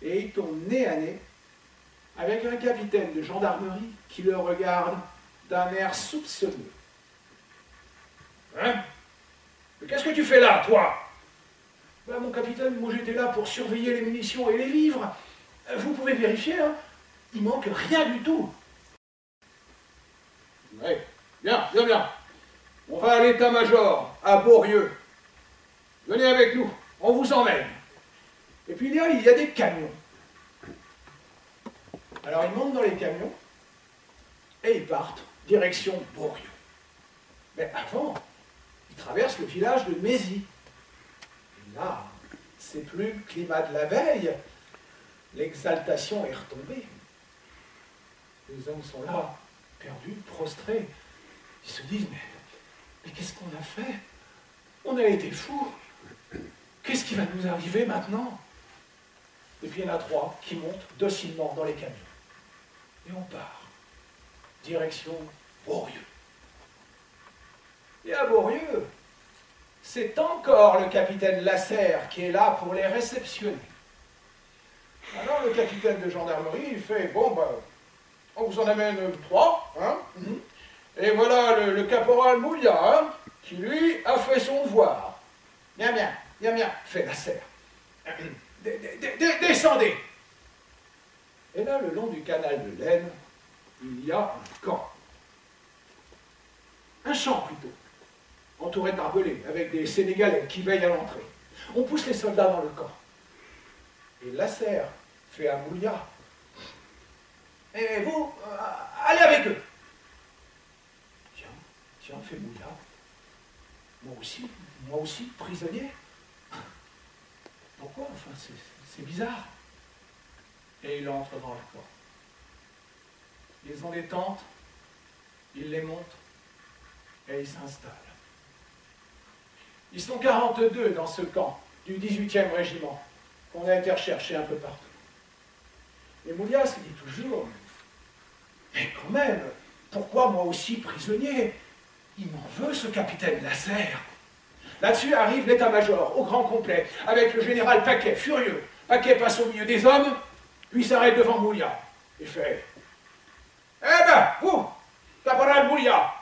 et il tombe nez à nez avec un capitaine de gendarmerie qui le regarde d'un air soupçonneux. « Hein? Mais qu'est-ce que tu fais là, toi ?»« Ben, mon capitaine, moi j'étais là pour surveiller les munitions et les vivres. Vous pouvez vérifier, hein? Il manque rien du tout. » « Oui, bien, bien, bien. On va à l'état-major, à Beaurieux. Venez avec nous, on vous emmène. » Et puis là, il y a des camions. Alors ils montent dans les camions et ils partent, direction Beaurieux. Mais avant, ils traversent le village de Mézy. Et là, c'est plus le climat de la veille. L'exaltation est retombée. Les hommes sont là, perdus, prostrés. Ils se disent, mais qu'est-ce qu'on a fait? On a été fous. Qu'est-ce qui va nous arriver maintenant? Et puis il y en a trois qui montent docilement dans les camions. Et on part. Direction Beaurieux. Et à Beaurieux, c'est encore le capitaine Lasserre qui est là pour les réceptionner. Alors le capitaine de gendarmerie, il fait, bon, ben, on vous en amène trois, hein, et voilà le caporal Moulia, hein, qui lui a fait son devoir. Bien, bien, bien, bien, fait Lasserre. Descendez. Et là, le long du canal de l'Aisne, il y a un camp. Un champ plutôt, entouré de barbelés, avec des Sénégalais qui veillent à l'entrée. On pousse les soldats dans le camp. Et Lasserre fait à Moulia. Et vous, allez avec eux. Tiens, fait Moulia. Moi aussi, prisonnier. Pourquoi? Enfin, c'est bizarre. Et il entre dans le camp. Ils ont des tentes, ils les montent, et ils s'installent. Ils sont 42 dans ce camp, du 18e régiment, qu'on a été recherché un peu partout. Et Moulia se dit toujours, mais quand même, pourquoi moi aussi prisonnier? Il m'en veut ce capitaine Lasserre. Là-dessus arrive l'état-major, au grand complet, avec le général Paquet, furieux. Paquet passe au milieu des hommes, puis s'arrête devant Moulia et fait « Eh ben, vous, caporal Moulia,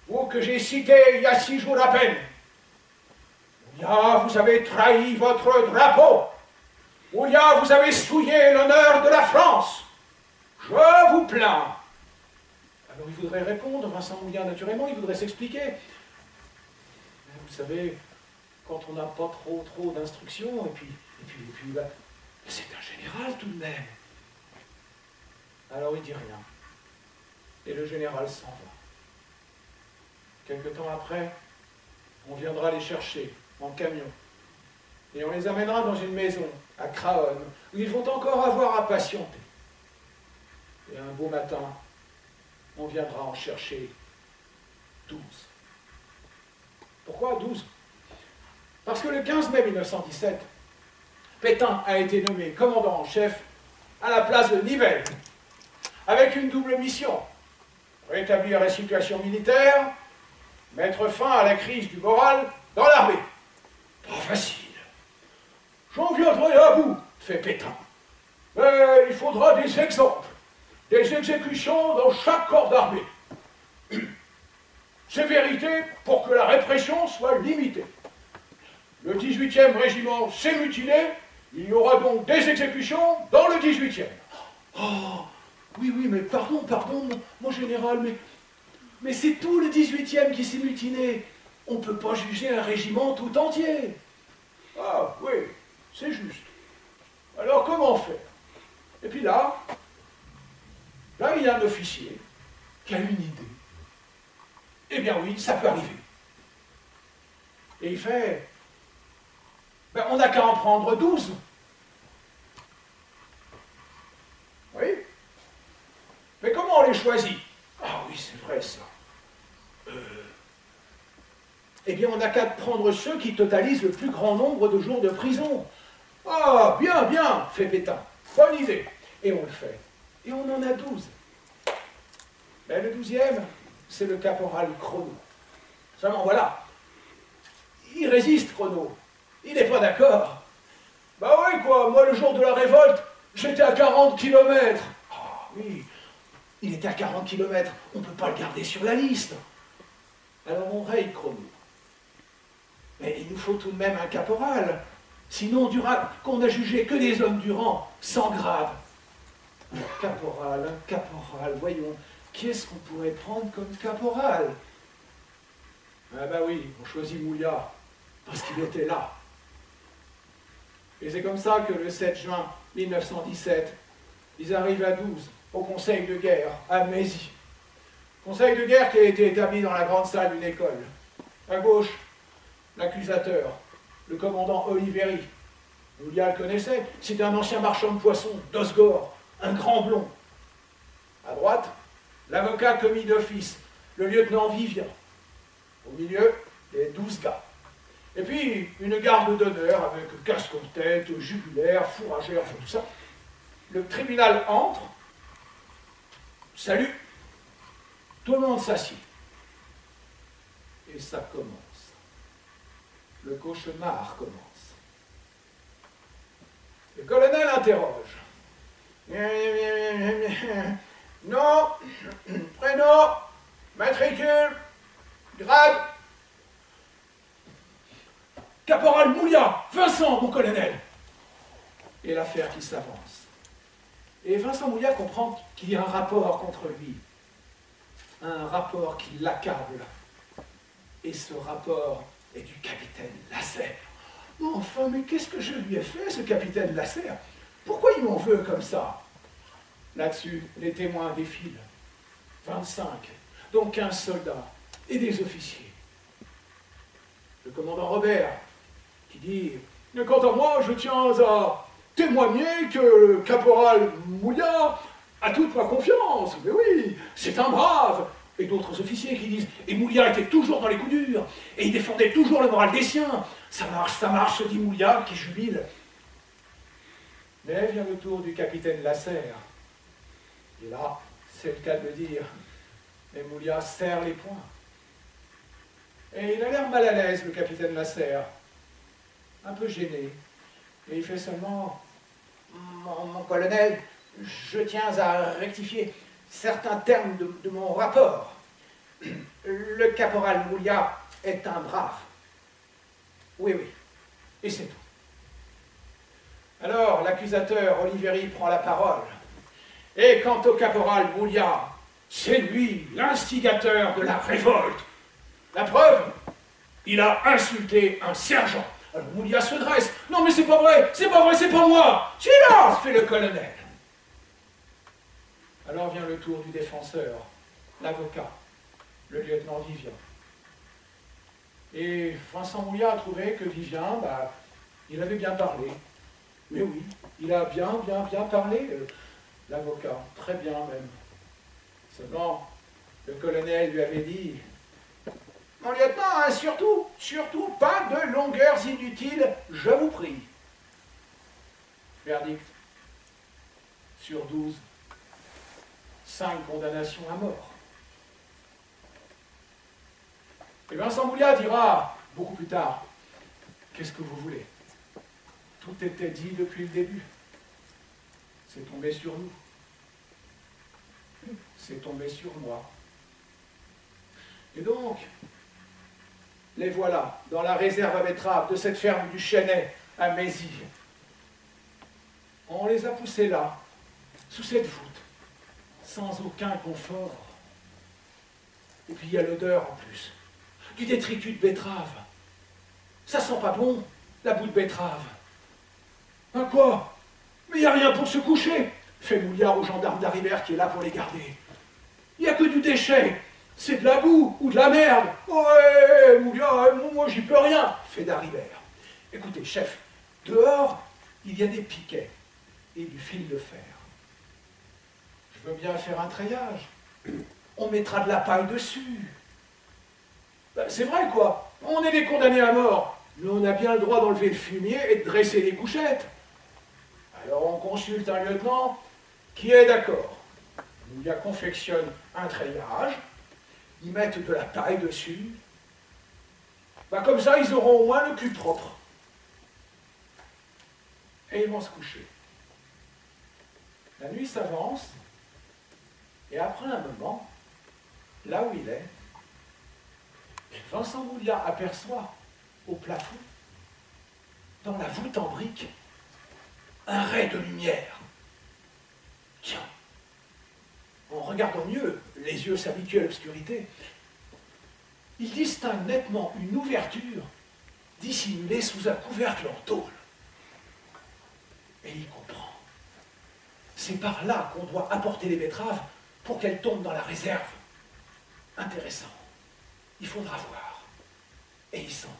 vous que j'ai cité il y a 6 jours à peine, Moulia, vous avez trahi votre drapeau. Moulia, vous avez souillé l'honneur de la France. Je vous plains. » Alors il voudrait répondre, Vincent Moulia, naturellement, il voudrait s'expliquer. Mais vous savez, quand on n'a pas trop d'instructions, et puis bah, c'est un général tout de même. Alors il dit rien. Et le général s'en va. Quelque temps après, on viendra les chercher en camion. Et on les amènera dans une maison à Craonne, où ils vont encore avoir à patienter. Et un beau matin, on viendra en chercher 12. Pourquoi 12? Parce que le 15 mai 1917, Pétain a été nommé commandant en chef à la place de Nivelle, avec une double mission: rétablir la situation militaire, mettre fin à la crise du moral dans l'armée. Pas facile. J'en viendrai à bout, fait Pétain. Mais il faudra des exemples, des exécutions dans chaque corps d'armée. C'est vérité pour que la répression soit limitée. Le 18e régiment s'est mutiné, il y aura donc des exécutions dans le 18e. Oh, oui, mais pardon, mon général, mais c'est tout le 18e qui s'est mutiné. On ne peut pas juger un régiment tout entier. Ah, oui, c'est juste. Alors, comment faire? Et puis là, il y a un officier qui a une idée. Eh bien oui, ça peut arriver. Et il fait, ben, on n'a qu'à en prendre 12. Oui. Mais comment on les choisit? Ah oui, c'est vrai ça. Eh bien, on n'a qu'à prendre ceux qui totalisent le plus grand nombre de jours de prison. Ah, bien, bien, fait Pétain. Bonne idée. Et on le fait. Et on en a 12. Mais le 12e, c'est le caporal Chrono. Seulement, voilà. Il résiste, Chrono. Il n'est pas d'accord. Bah oui, quoi. Moi, le jour de la révolte, j'étais à 40 km. Ah oui, il était à 40 km. On ne peut pas le garder sur la liste. Alors on raye Chrono. Mais il nous faut tout de même un caporal. Sinon, qu'on a jugé que des hommes du rang, sans grade. Un caporal, voyons. Qui est-ce qu'on pourrait prendre comme caporal? Ah bah oui, on choisit Mouliat, parce qu'il était là. Et c'est comme ça que le 7 juin 1917, ils arrivent à 12, au conseil de guerre, à Mézy. Conseil de guerre qui a été établi dans la grande salle d'une école. À gauche, l'accusateur, le commandant Oliveri. Mouliat le connaissait, c'était un ancien marchand de poissons, d'Osgore, un grand blond. À droite, l'avocat commis d'office, le lieutenant Vivien. Au milieu, les 12 gars. Et puis, une garde d'honneur avec casque-tête, jugulaire, fourragère, enfin tout ça. Le tribunal entre, salue, tout le monde s'assied. Et ça commence. Le cauchemar commence. Le colonel interroge. Nom, prénom, matricule, grade. Caporal Mouliat, Vincent, mon colonel. Et l'affaire qui s'avance. Et Vincent Mouliat comprend qu'il y a un rapport contre lui. Un rapport qui l'accable. Et ce rapport est du capitaine Lasserre. Enfin, mais qu'est-ce que je lui ai fait, ce capitaine Lasserre? Pourquoi il m'en veut comme ça? Là-dessus, les témoins défilent. 25, dont 15 soldats et des officiers. Le commandant Robert, qui dit « Quant à moi, je tiens à témoigner que le caporal Mouliat a toute ma confiance. Mais oui, c'est un brave. » Et d'autres officiers qui disent « Et Mouliat était toujours dans les coups durs, et il défendait toujours le moral des siens. Ça marche, se dit Mouliat, qui jubile. » Mais vient le tour du capitaine Lasserre. Et là, c'est le cas de le dire. Mais Mouliat serre les poings. Et il a l'air mal à l'aise, le capitaine Lasserre. Un peu gêné. Et il fait seulement « Mon colonel, je tiens à rectifier certains termes de mon rapport. Le caporal Mouliat est un brave. Oui, oui. Et c'est tout. » Alors, l'accusateur Oliveri prend la parole. Et quant au caporal Mouliat, c'est lui l'instigateur de la révolte. La preuve, il a insulté un sergent. Alors Mouliat se dresse. Non mais c'est pas vrai, c'est pas vrai, c'est pas moi. Silence, fait le colonel. Alors vient le tour du défenseur, l'avocat, le lieutenant Vivien. Et Vincent Mouliat a trouvé que Vivien, il avait bien parlé. Mais oui, il a bien parlé, l'avocat, très bien même. Seulement, le colonel lui avait dit « Mon lieutenant, hein, surtout, pas de longueurs inutiles, je vous prie. » Verdict. Sur 12, 5 condamnations à mort. Et Vincent Mouliat dira, beaucoup plus tard, « Qu'est-ce que vous voulez? Tout était dit depuis le début. C'est tombé sur nous. C'est tombé sur moi. » Et donc, les voilà dans la réserve à betteraves de cette ferme du Chênay à Mézy. On les a poussés là, sous cette voûte, sans aucun confort. Et puis il y a l'odeur en plus, du détritus de betterave. Ça sent pas bon, la boue de betterave. Ben quoi? Mais il n'y a rien pour se coucher, fait Mouliat au gendarme d'Arrivère qui est là pour les garder. Il n'y a que du déchet, c'est de la boue ou de la merde. Ouais, Mouliat, moi j'y peux rien, fait d'Arrivère. Écoutez, chef, dehors, il y a des piquets et du fil de fer. Je veux bien faire un treillage. On mettra de la paille dessus. Ben, c'est vrai quoi, on est des condamnés à mort, mais on a bien le droit d'enlever le fumier et de dresser les couchettes. Alors on consulte un lieutenant qui est d'accord. Moulia confectionne un treillage, ils mettent de la paille dessus. Comme ça, ils auront au moins le cul propre. Et ils vont se coucher. La nuit s'avance, et après un moment, là où il est, Vincent Moulia aperçoit au plafond, dans la voûte en briques, un ray de lumière. Tiens, en regardant mieux, les yeux s'habituent à l'obscurité, il distingue nettement une ouverture dissimulée sous un couvercle en tôle. Et il comprend. C'est par là qu'on doit apporter les betteraves pour qu'elles tombent dans la réserve. Intéressant. Il faudra voir. Et il s'endort.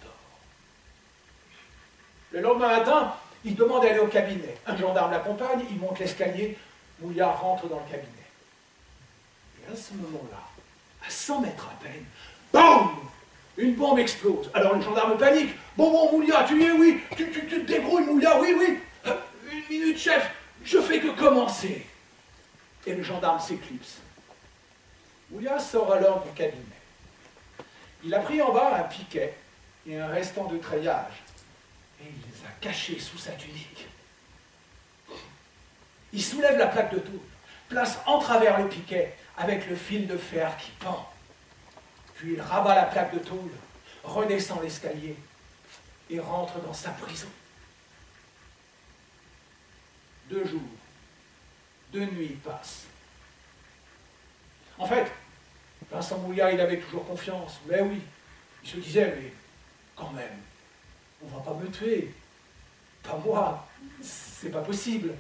Le lendemain matin, il demande d'aller au cabinet. Un gendarme l'accompagne, il monte l'escalier, Moulia rentre dans le cabinet. Et à ce moment-là, à 100 mètres à peine, BOUM! Une bombe explose. Alors le gendarme panique. Bon, Moulia, tu y es, oui. Tu te débrouilles, Moulia, oui. Une minute, chef, je fais que commencer. Et le gendarme s'éclipse. Moulia sort alors du cabinet. Il a pris en bas un piquet et un restant de treillage. Et il les a cachés sous sa tunique. Il soulève la plaque de tôle, place en travers le piquet avec le fil de fer qui pend. Puis il rabat la plaque de tôle, redescend l'escalier et rentre dans sa prison. 2 jours, 2 nuits passent. En fait, Vincent Moulia, il avait toujours confiance. Mais oui, il se disait, mais quand même, on va pas me tuer. Pas moi, c'est pas possible.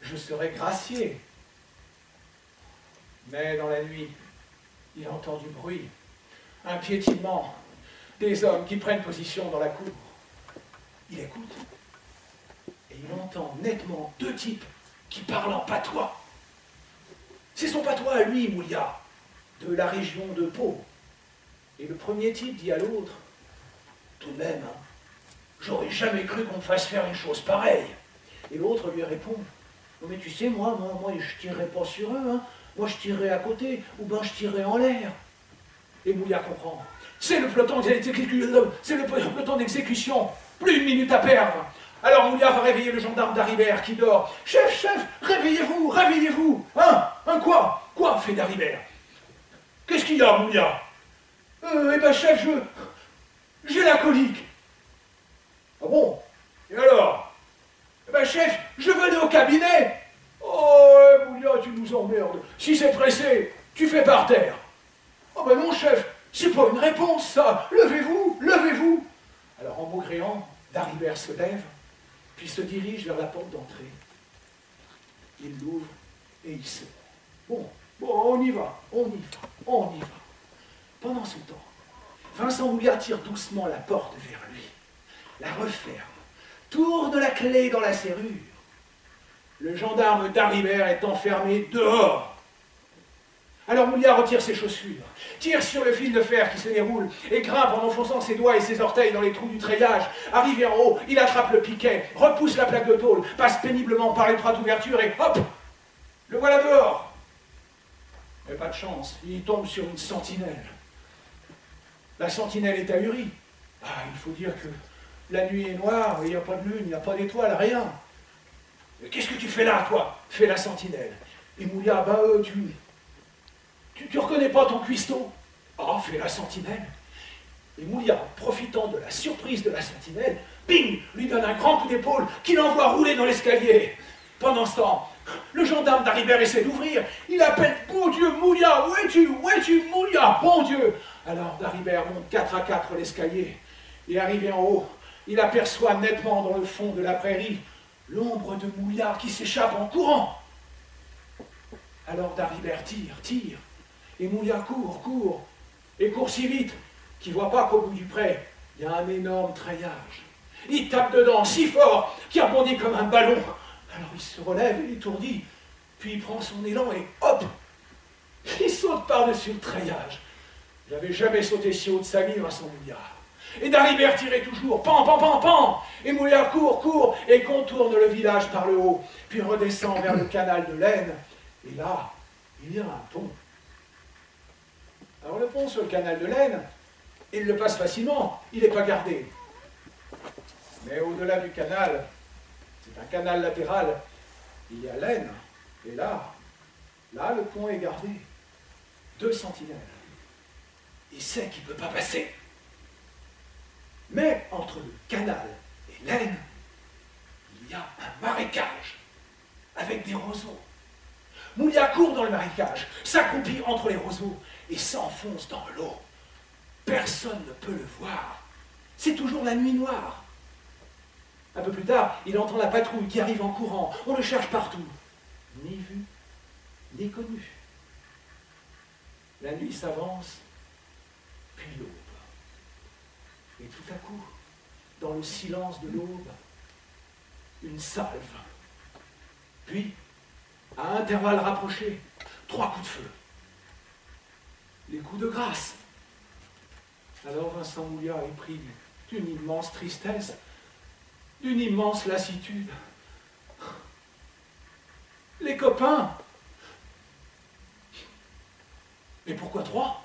Je serai gracié. Mais dans la nuit, il entend du bruit, un piétinement, des hommes qui prennent position dans la cour. Il écoute, et il entend nettement 2 types qui parlent en patois. C'est son patois à lui, Moulia, de la région de Pau. Et le premier type dit à l'autre, tout de même, hein, j'aurais jamais cru qu'on me fasse faire une chose pareille. Et l'autre lui répond, non mais tu sais, moi je tirerais pas sur eux, hein. Moi je tirerais à côté, ou ben je tirerais en l'air. Et Moulia comprend. C'est le peloton d'exécution. Plus une minute à perdre. Alors Moulia va réveiller le gendarme d'Aribert qui dort. Chef, réveillez-vous. Hein, quoi fait d'Aribert. Qu'est-ce qu'il y a, Moulia? Eh ben chef, j'ai la colique. Ah bon? Et alors? Eh ben chef, je venais au cabinet. Oh, Moulia, tu nous emmerdes. Si c'est pressé, tu fais par terre. Oh ben non, chef, c'est pas une réponse, ça. Levez-vous. Alors, en maugréant, Daribert se lève, puis se dirige vers la porte d'entrée. Il l'ouvre et il se lève. Bon, on y va. Pendant ce temps, Vincent Moulia tire doucement la porte vers lui, la referme, tourne la clé dans la serrure. Le gendarme d'Aribert est enfermé dehors. Alors Moulia retire ses chaussures, tire sur le fil de fer qui se déroule et grimpe en enfonçant ses doigts et ses orteils dans les trous du treillage. Arrivé en haut, il attrape le piquet, repousse la plaque de tôle, passe péniblement par l'étroite ouverture et hop, le voilà dehors. Mais pas de chance, il tombe sur une sentinelle. La sentinelle est ahurie. Il faut dire que la nuit est noire, il n'y a pas de lune, il n'y a pas d'étoiles, rien. Qu'est-ce que tu fais là, toi? Fait la sentinelle. Et Moulia, tu reconnais pas ton cuistot? Fait la sentinelle. Et Moulia, profitant de la surprise de la sentinelle, bing, lui donne un grand coup d'épaule qui l'envoie rouler dans l'escalier. Pendant ce temps, le gendarme d'Aribert essaie d'ouvrir. Il appelle, bon Dieu, Moulia, où es-tu, Moulia, bon Dieu. Alors d'Aribert monte 4 à 4 l'escalier. Et arrivé en haut, il aperçoit nettement dans le fond de la prairie l'ombre de Moulia qui s'échappe en courant. Alors Daribert tire, et Moulia court, et court si vite qu'il ne voit pas qu'au bout du pré, il y a un énorme treillage. Il tape dedans si fort qu'il rebondit comme un ballon. Alors il se relève, étourdi, puis il prend son élan et hop, il saute par-dessus le treillage. Il n'avait jamais sauté si haut de sa vie, Vincent Moulia. Et Dalibert tirait toujours, pan, pan, pan, pan. Et Mouliat court, et contourne le village par le haut, puis redescend vers le canal de l'Aisne. Et là, il y a un pont. Alors le pont sur le canal de l'Aisne, il le passe facilement, il n'est pas gardé. Mais au-delà du canal, c'est un canal latéral, il y a l'Aisne. Et là, le pont est gardé. 2 sentinelles. Il sait qu'il ne peut pas passer. Mais entre le canal et l'Aisne, il y a un marécage avec des roseaux. Mouliat court dans le marécage, s'accroupit entre les roseaux et s'enfonce dans l'eau. Personne ne peut le voir. C'est toujours la nuit noire. Un peu plus tard, il entend la patrouille qui arrive en courant. On le cherche partout. Ni vu, ni connu. La nuit s'avance, puis l'aube. Et tout à coup, dans le silence de l'aube, une salve. Puis, à intervalles rapprochés, 3 coups de feu. Les coups de grâce. Alors Vincent Mouliat est pris d'une immense tristesse, d'une immense lassitude. Les copains. Mais pourquoi 3?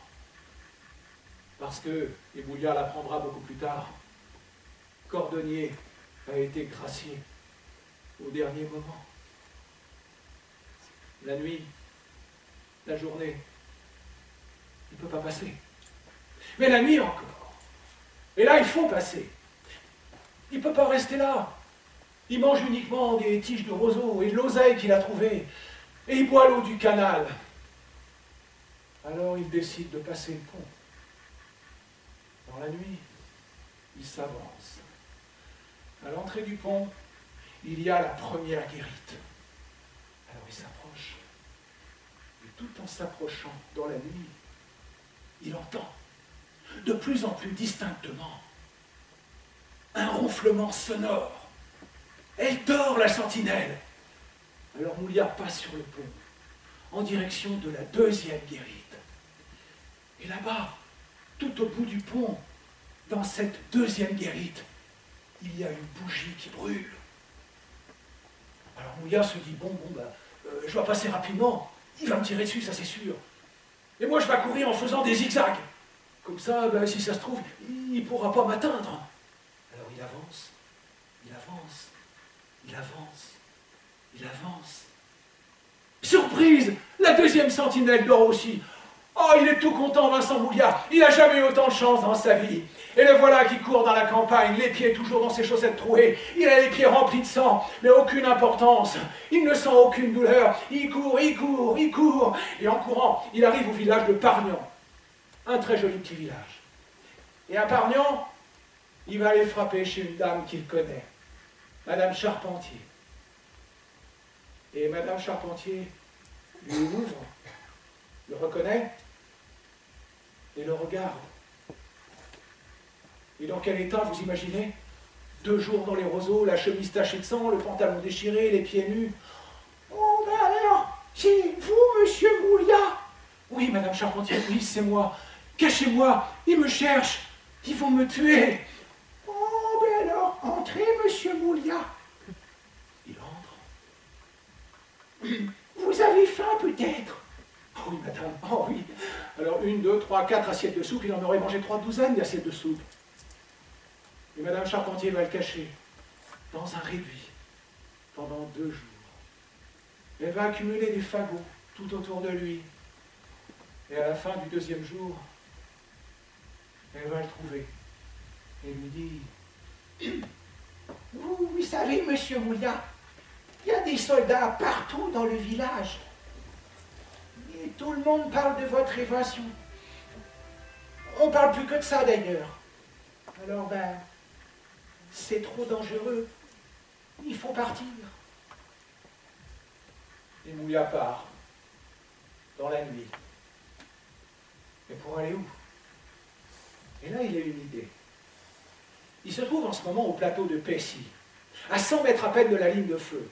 Parce que, et Mouliat l'apprendra beaucoup plus tard, Cordonnier a été gracié au dernier moment. La nuit, la journée, il ne peut pas passer. Mais la nuit encore. Et là, il faut passer. Il ne peut pas rester là. Il mange uniquement des tiges de roseau et de l'oseille qu'il a trouvées. Et il boit l'eau du canal. Alors il décide de passer le pont. Dans la nuit, il s'avance. À l'entrée du pont, il y a la première guérite. Alors il s'approche. Et tout en s'approchant dans la nuit, il entend, de plus en plus distinctement, un ronflement sonore. Elle dort, la sentinelle. Alors Mouliat passe sur le pont, en direction de la 2e guérite. Et là-bas, tout au bout du pont, dans cette 2e guérite, il y a une bougie qui brûle. Alors Mouliat se dit, je dois passer rapidement, il va me tirer dessus, ça c'est sûr. Et moi je vais courir en faisant des zigzags. Comme ça, si ça se trouve, il ne pourra pas m'atteindre. Alors il avance, il avance, il avance, il avance. Surprise! La 2e sentinelle dort aussi. Oh, il est tout content, Vincent Mouliat. Il n'a jamais eu autant de chance dans sa vie. Et le voilà qui court dans la campagne, les pieds toujours dans ses chaussettes trouées. Il a les pieds remplis de sang, mais aucune importance. Il ne sent aucune douleur. Il court, il court, il court. Et en courant, il arrive au village de Pargnan. Un très joli petit village. Et à Pargnan, il va aller frapper chez une dame qu'il connaît, Madame Charpentier. Et Madame Charpentier lui ouvre, le reconnaît et le regarde. Et dans quel état, vous imaginez? 2 jours dans les roseaux, la chemise tachée de sang, le pantalon déchiré, les pieds nus. Oh, ben alors, c'est vous, monsieur Mouliat? Oui, Madame Charpentier, oui, c'est moi. Cachez-moi, ils me cherchent, ils vont me tuer. Oh, ben alors, entrez, monsieur Mouliat. Il entre. Vous avez faim, peut-être? Oh oui, madame, oh oui. Alors, 1, 2, 3, 4 assiettes de soupe, il en aurait mangé 3 douzaines d'assiettes de soupe. Et Madame Charpentier va le cacher dans un réduit pendant 2 jours. Elle va accumuler des fagots tout autour de lui. Et à la fin du 2e jour, elle va le trouver et lui dit: vous savez, monsieur Mouliat, il y a des soldats partout dans le village. Et tout le monde parle de votre évasion. On parle plus que de ça d'ailleurs. Alors c'est trop dangereux. Il faut partir. Et Mouliat part dans la nuit. Mais pour aller où? Et là, il a une idée. Il se trouve en ce moment au plateau de Pessy, à 100 mètres à peine de la ligne de feu.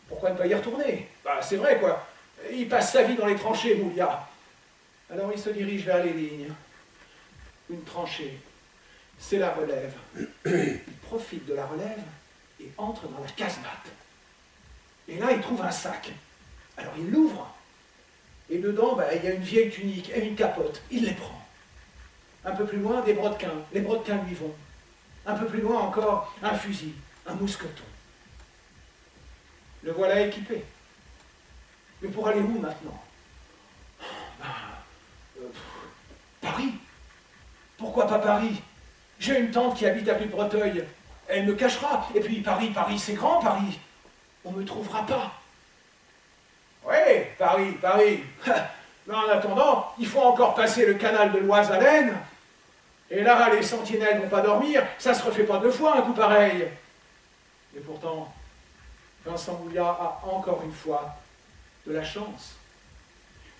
Pourquoi ne pas y retourner? C'est vrai, quoi. Il passe sa vie dans les tranchées, Mouliat. Alors il se dirige vers les lignes. Une tranchée. c'est la relève. Il profite de la relève et entre dans la casemate. Et là, il trouve un sac. Alors il l'ouvre. Et dedans, il y a une vieille tunique et une capote. Il les prend. Un peu plus loin, des brodequins. Les brodequins lui vont. Un peu plus loin encore, un fusil, un mousqueton. Le voilà équipé. Mais pour aller où maintenant? Paris. Pourquoi pas Paris? J'ai une tante qui habite à rue de Breteuil. Elle me cachera. Et puis Paris, c'est grand, Paris. On ne me trouvera pas. Oui, Paris. Mais en attendant, il faut encore passer le canal de l'Oise à l'Aisne. Et là, les sentinelles ne vont pas dormir. Ça se refait pas deux fois, un coup pareil. Et pourtant, Vincent Mouliat a encore une fois de la chance.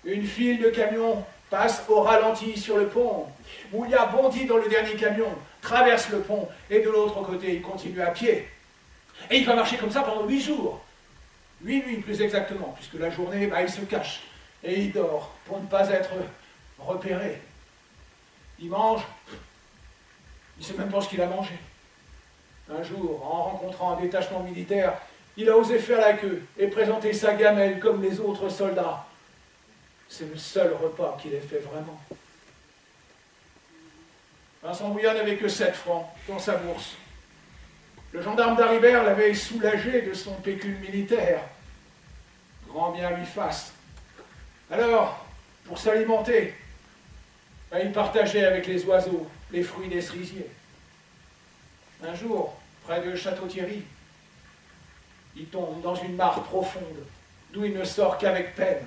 Une file de camions passe au ralenti sur le pont. Mouliat bondit dans le dernier camion, traverse le pont, et de l'autre côté, il continue à pied. Et il va marcher comme ça pendant 8 jours. 8 nuits plus exactement, puisque la journée, il se cache. Et il dort pour ne pas être repéré. Il mange, il ne sait même pas ce qu'il a mangé. Un jour, en rencontrant un détachement militaire, il a osé faire la queue et présenter sa gamelle comme les autres soldats. C'est le seul repas qu'il ait fait vraiment. Vincent Mouliat n'avait que 7 francs dans sa bourse. Le gendarme d'Haribert l'avait soulagé de son pécule militaire. Grand bien lui fasse. Alors, pour s'alimenter, il partageait avec les oiseaux les fruits des cerisiers. Un jour, près de Château-Thierry, il tombe dans une mare profonde, d'où il ne sort qu'avec peine.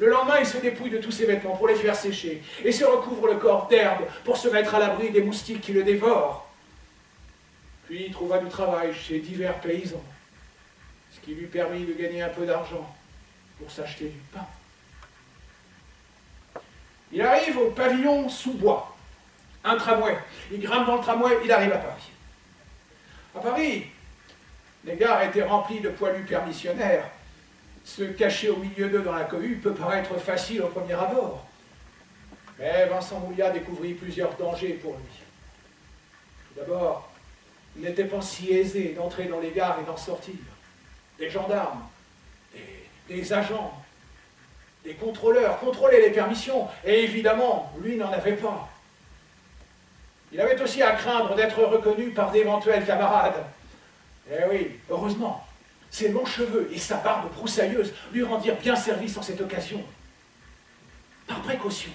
Le lendemain, il se dépouille de tous ses vêtements pour les faire sécher et se recouvre le corps d'herbe pour se mettre à l'abri des moustiques qui le dévorent. Puis il trouva du travail chez divers paysans, ce qui lui permit de gagner un peu d'argent pour s'acheter du pain. Il arrive au pavillon sous bois, un tramway. Il grimpe dans le tramway, il arrive à Paris. À Paris, les gares étaient remplies de poilus permissionnaires. Se cacher au milieu d'eux dans la cohue peut paraître facile au premier abord. Mais Vincent Mouliat découvrit plusieurs dangers pour lui. Tout d'abord, il n'était pas si aisé d'entrer dans les gares et d'en sortir. Des gendarmes, des agents, des contrôleurs contrôlaient les permissions, et évidemment, lui n'en avait pas. Il avait aussi à craindre d'être reconnu par d'éventuels camarades. Eh oui, heureusement, ses longs cheveux et sa barbe broussailleuse lui rendirent bien service en cette occasion. Par précaution,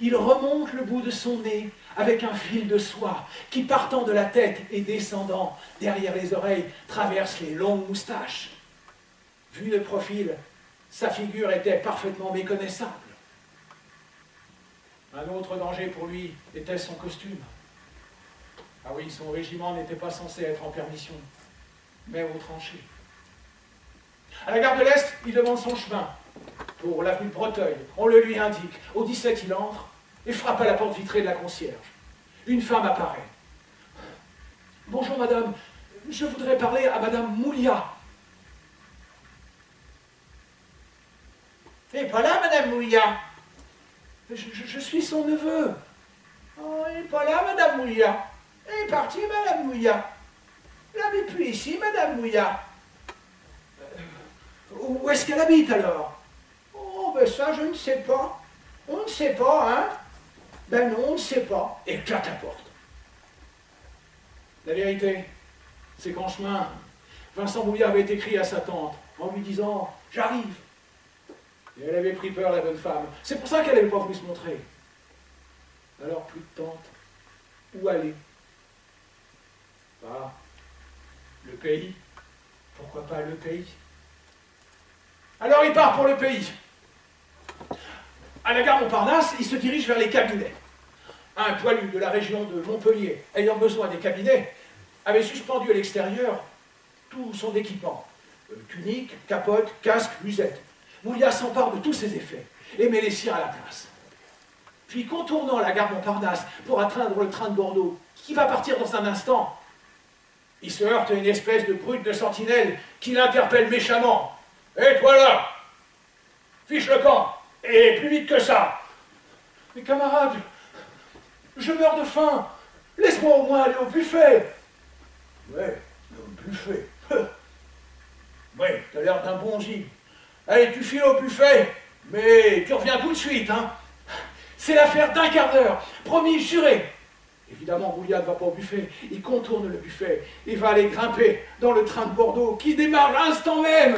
il remonte le bout de son nez avec un fil de soie qui, partant de la tête et descendant derrière les oreilles, traverse les longues moustaches. Vu de profil, sa figure était parfaitement méconnaissable. Un autre danger pour lui était son costume. Ah oui, son régiment n'était pas censé être en permission, mais au tranché. À la gare de l'Est, il demande son chemin pour l'avenue de Breteuil. On le lui indique. Au 17, il entre et frappe à la porte vitrée de la concierge. Une femme apparaît. « Bonjour madame, je voudrais parler à madame Mouliat. »« Elle n'est pas là, madame Mouliat. Je suis son neveu. »« Oh, elle n'est pas là, madame Mouliat. Elle est partie, madame Mouliat. Elle n'habite plus ici, madame Mouliat. » Où est-ce qu'elle habite alors? Oh, ben ça, je ne sais pas. On ne sait pas, hein? Ben non, on ne sait pas. Et claque la porte. La vérité, c'est qu'en chemin, Vincent Mouliat avait écrit à sa tante en lui disant « J'arrive ». Et elle avait pris peur, la bonne femme. C'est pour ça qu'elle n'avait pas voulu se montrer. Alors, plus de tante. Où aller? Ah, le pays. Pourquoi pas le pays? Alors il part pour le pays. À la gare Montparnasse, il se dirige vers les cabinets. Un poilu de la région de Montpellier, ayant besoin des cabinets, avait suspendu à l'extérieur tout son équipement. Tunique, capote, casque, musette. Mouliat s'empare de tous ses effets et met les siens à la place. Puis, contournant la gare Montparnasse pour atteindre le train de Bordeaux, qui va partir dans un instant, il se heurte à une espèce de brute de sentinelle qui l'interpelle méchamment. « Et toi là, fiche le camp, et plus vite que ça. »« Mais camarades, je meurs de faim, Laisse-moi au moins aller au buffet. Ouais, au buffet. Ouais, t'as l'air d'un bon gîte. Allez, tu files au buffet, mais tu reviens tout de suite, hein. C'est l'affaire d'un quart d'heure, promis, juré. Évidemment, Moulia ne va pas au buffet, il contourne le buffet, il va aller grimper dans le train de Bordeaux qui démarre l'instant même.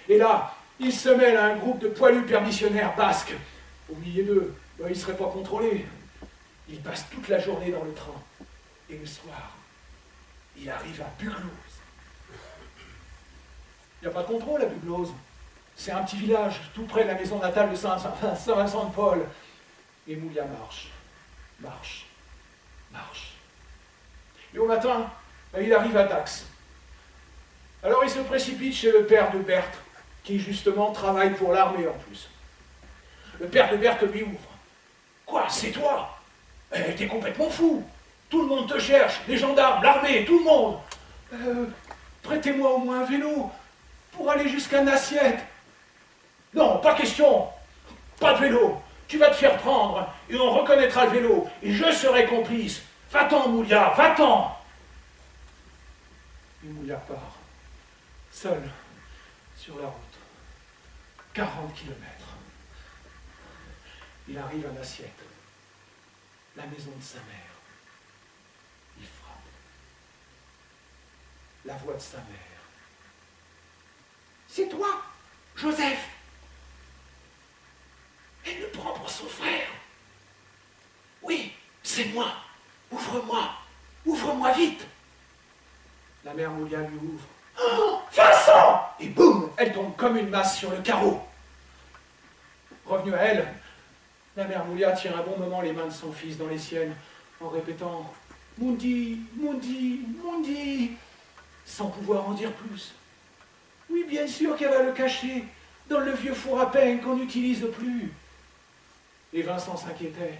Et là, il se mêle à un groupe de poilus permissionnaires basques. Au milieu d'eux, il ne serait pas contrôlé. Il passe toute la journée dans le train. Et le soir, il arrive à Bugloz. Il n'y a pas de contrôle à Bugloz. C'est un petit village, tout près de la maison natale de Saint-Vincent-de-Paul. Et Moulia marche, marche, marche. Et au matin, il arrive à Dax. Alors il se précipite chez le père de Berthe, qui justement travaille pour l'armée en plus. Le père de Berthe lui ouvre. Quoi, c'est toi? T'es complètement fou. Tout le monde te cherche, les gendarmes, l'armée, tout le monde. Prêtez-moi au moins un vélo pour aller jusqu'à Nassiette. Non, pas question. Pas de vélo. Tu vas te faire prendre et on reconnaîtra le vélo et je serai complice. Va-t'en, Moulia, va-t'en. Et Moulia part, seul, sur la route. 40 kilomètres. Il arrive à Nassiette, la maison de sa mère. Il frappe. La voix de sa mère. C'est toi, Joseph? Elle le prend pour son frère. Oui, c'est moi. Ouvre-moi. Ouvre-moi vite. La mère Moulia lui ouvre. Oh, Vincent! Et boum, elle tombe comme une masse sur le carreau. Revenue à elle, la mère Moulia tient un bon moment les mains de son fils dans les siennes, en répétant « Mundi, Mundi, Mundi », sans pouvoir en dire plus. Oui, bien sûr qu'elle va le cacher dans le vieux four à pain qu'on n'utilise plus. Et Vincent s'inquiétait.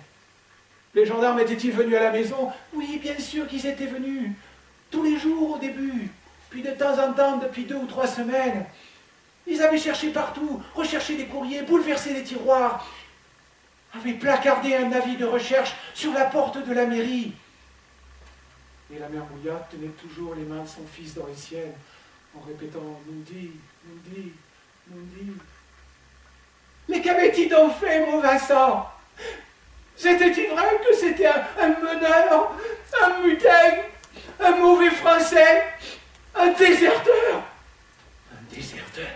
Les gendarmes étaient-ils venus à la maison? Oui, bien sûr qu'ils étaient venus. Tous les jours au début, puis de temps en temps depuis 2 ou 3 semaines. Ils avaient cherché partout, recherché des courriers, bouleversé les tiroirs, avaient placardé un avis de recherche sur la porte de la mairie. Et la mère Moulia tenait toujours les mains de son fils dans les siennes, en répétant « Mundi, Mundi, Mundi ». Mais qu'avait-il donc fait, mon Vincent? C'était-il vrai que c'était un meneur, un mutin, un mauvais français, un déserteur? Un déserteur.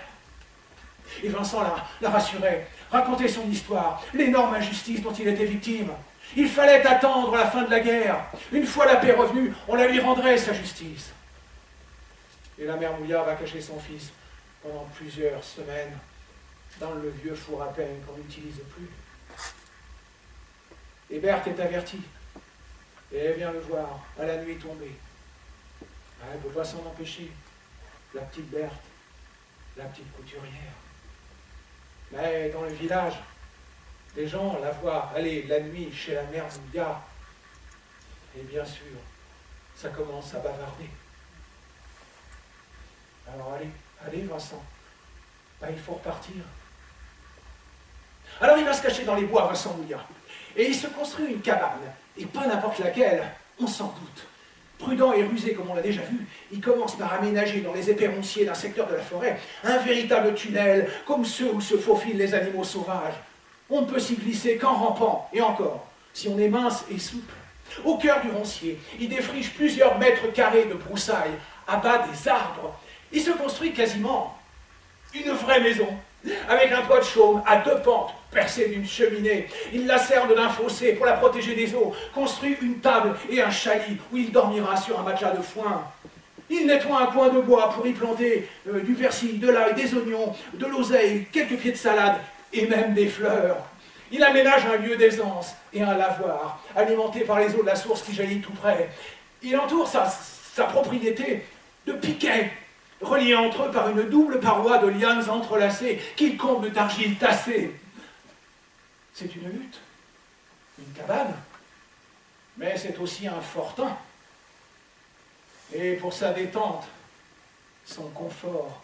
Et Vincent la rassurait, racontait son histoire, l'énorme injustice dont il était victime. Il fallait attendre la fin de la guerre. Une fois la paix revenue, on la lui rendrait, sa justice. Et la mère Moulia va cacher son fils pendant plusieurs semaines dans le vieux four à pain qu'on n'utilise plus. Et Berthe est avertie. Et elle vient le voir à la nuit tombée. Elle ne peut pas s'en empêcher. La petite Berthe, la petite couturière. Mais dans le village, les gens la voient aller la nuit chez la mère Moulia. Et bien sûr, ça commence à bavarder. Alors allez Vincent, il faut repartir. Alors il va se cacher dans les bois, Vincent Moulia. Et il se construit une cabane, et pas n'importe laquelle, on s'en doute. Prudent et rusé comme on l'a déjà vu, il commence par aménager dans les épais ronciers d'un secteur de la forêt un véritable tunnel, comme ceux où se faufilent les animaux sauvages. On ne peut s'y glisser qu'en rampant, et encore, si on est mince et souple. Au cœur du roncier, il défriche plusieurs mètres carrés de broussailles, abat des arbres. Il se construit quasiment une vraie maison, avec un toit de chaume à 2 pentes, percé d'une cheminée. Il la cerne d'un fossé pour la protéger des eaux, construit une table et un chalit où il dormira sur un matelas de foin. Il nettoie un coin de bois pour y planter du persil, de l'ail, des oignons, de l'oseille, quelques pieds de salade et même des fleurs. Il aménage un lieu d'aisance et un lavoir, alimenté par les eaux de la source qui jaillit tout près. Il entoure sa propriété de piquets, reliés entre eux par une double paroi de lianes entrelacées qu'il comble d'argile tassée. C'est une hutte, une cabane, mais c'est aussi un fortin. Et pour sa détente, son confort,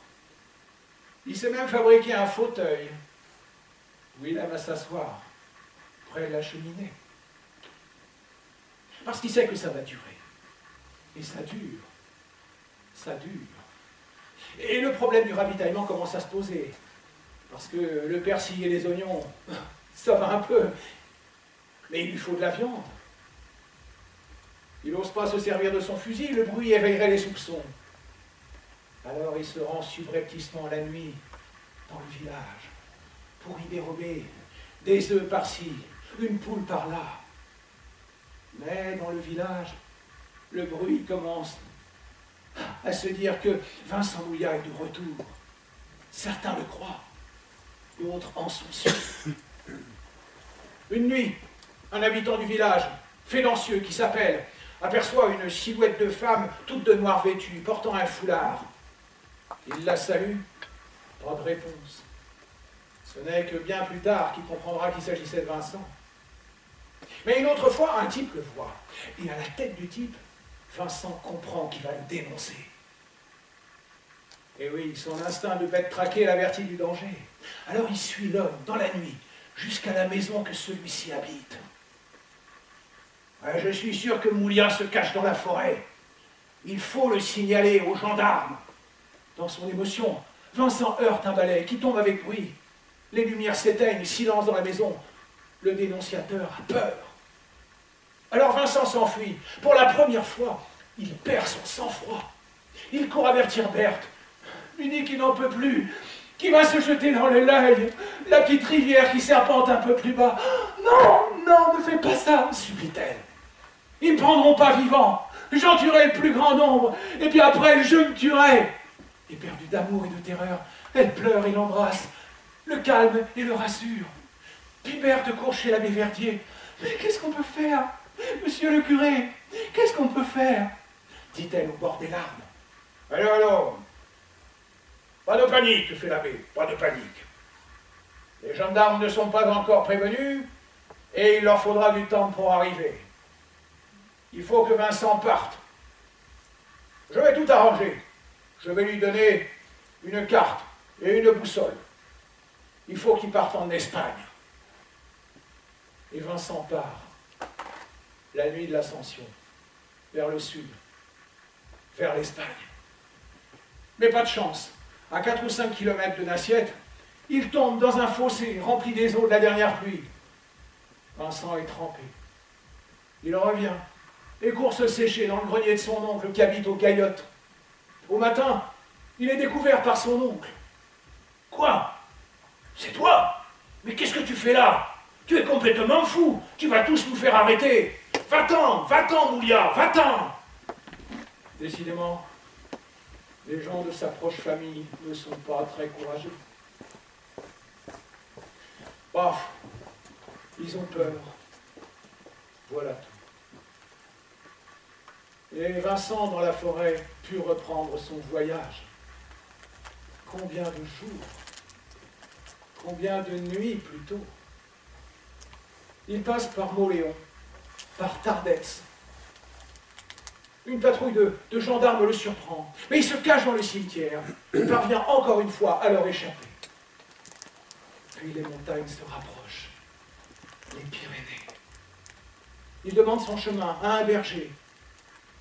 il s'est même fabriqué un fauteuil où il aime à s'asseoir près de la cheminée. Parce qu'il sait que ça va durer. Et ça dure. Ça dure. Et le problème du ravitaillement commence à se poser. Parce que le persil et les oignons, ça va un peu. Mais il lui faut de la viande. Il n'ose pas se servir de son fusil, le bruit éveillerait les soupçons. Alors il se rend subrepticement la nuit dans le village pour y dérober des œufs par-ci, une poule par-là. Mais dans le village, le bruit commence à se dire que Vincent Mouillat est de retour. Certains le croient, d'autres en sont sûrs. Une nuit, un habitant du village, Fédancieux, qui s'appelle, aperçoit une silhouette de femme toute de noir vêtue, portant un foulard. Il la salue, pas de réponse. Ce n'est que bien plus tard qu'il comprendra qu'il s'agissait de Vincent. Mais une autre fois, un type le voit. Et à la tête du type, Vincent comprend qu'il va le dénoncer. Et oui, son instinct de bête traquée l'avertit du danger. Alors il suit l'homme dans la nuit, jusqu'à la maison que celui-ci habite. Je suis sûr que Mouillat se cache dans la forêt. Il faut le signaler aux gendarmes. Dans son émotion, Vincent heurte un balai qui tombe avec bruit. Les lumières s'éteignent, silence dans la maison. Le dénonciateur a peur. Alors Vincent s'enfuit. Pour la première fois, il perd son sang-froid. Il court avertir Berthe. Lui dit qu'il n'en peut plus, qu'il va se jeter dans le Leuil, la petite rivière qui serpente un peu plus bas. Non, non, ne fais pas ça, supplie-t-elle. Ils ne me prendront pas vivant. J'en tuerai le plus grand nombre, et puis après, je me tuerai. Éperdue d'amour et de terreur, elle pleure et l'embrasse, le calme et le rassure. Puis Berthe court chez l'abbé Verdier. Mais qu'est-ce qu'on peut faire, monsieur le curé? Qu'est-ce qu'on peut faire? Dit-elle au bord des larmes. Alors, pas de panique, fait l'abbé, pas de panique. Les gendarmes ne sont pas encore prévenus, et il leur faudra du temps pour arriver. Il faut que Vincent parte. Je vais tout arranger. Je vais lui donner une carte et une boussole. Il faut qu'il parte en Espagne. Et Vincent part, la nuit de l'Ascension, vers le sud, vers l'Espagne. Mais pas de chance. À 4 ou 5 kilomètres de Nassiette, il tombe dans un fossé rempli des eaux de la dernière pluie. Vincent est trempé. Il revient et court se sécher dans le grenier de son oncle qui habite aux Gaillottes. Au matin, il est découvert par son oncle. « Quoi? C'est toi? Mais qu'est-ce que tu fais là? Tu es complètement fou. Tu vas tous nous faire arrêter. Va-t'en, Mouillat, va-t'en !» Décidément, les gens de sa proche famille ne sont pas très courageux. Paf, ils ont peur. Voilà tout. Et Vincent, dans la forêt, put reprendre son voyage. Combien de jours, combien de nuits plutôt. Il passe par Mauléon, par Tardets. Une patrouille de gendarmes le surprend, mais il se cache dans le cimetière. Il parvient encore une fois à leur échapper. Puis les montagnes se rapprochent, les Pyrénées. Il demande son chemin à un berger,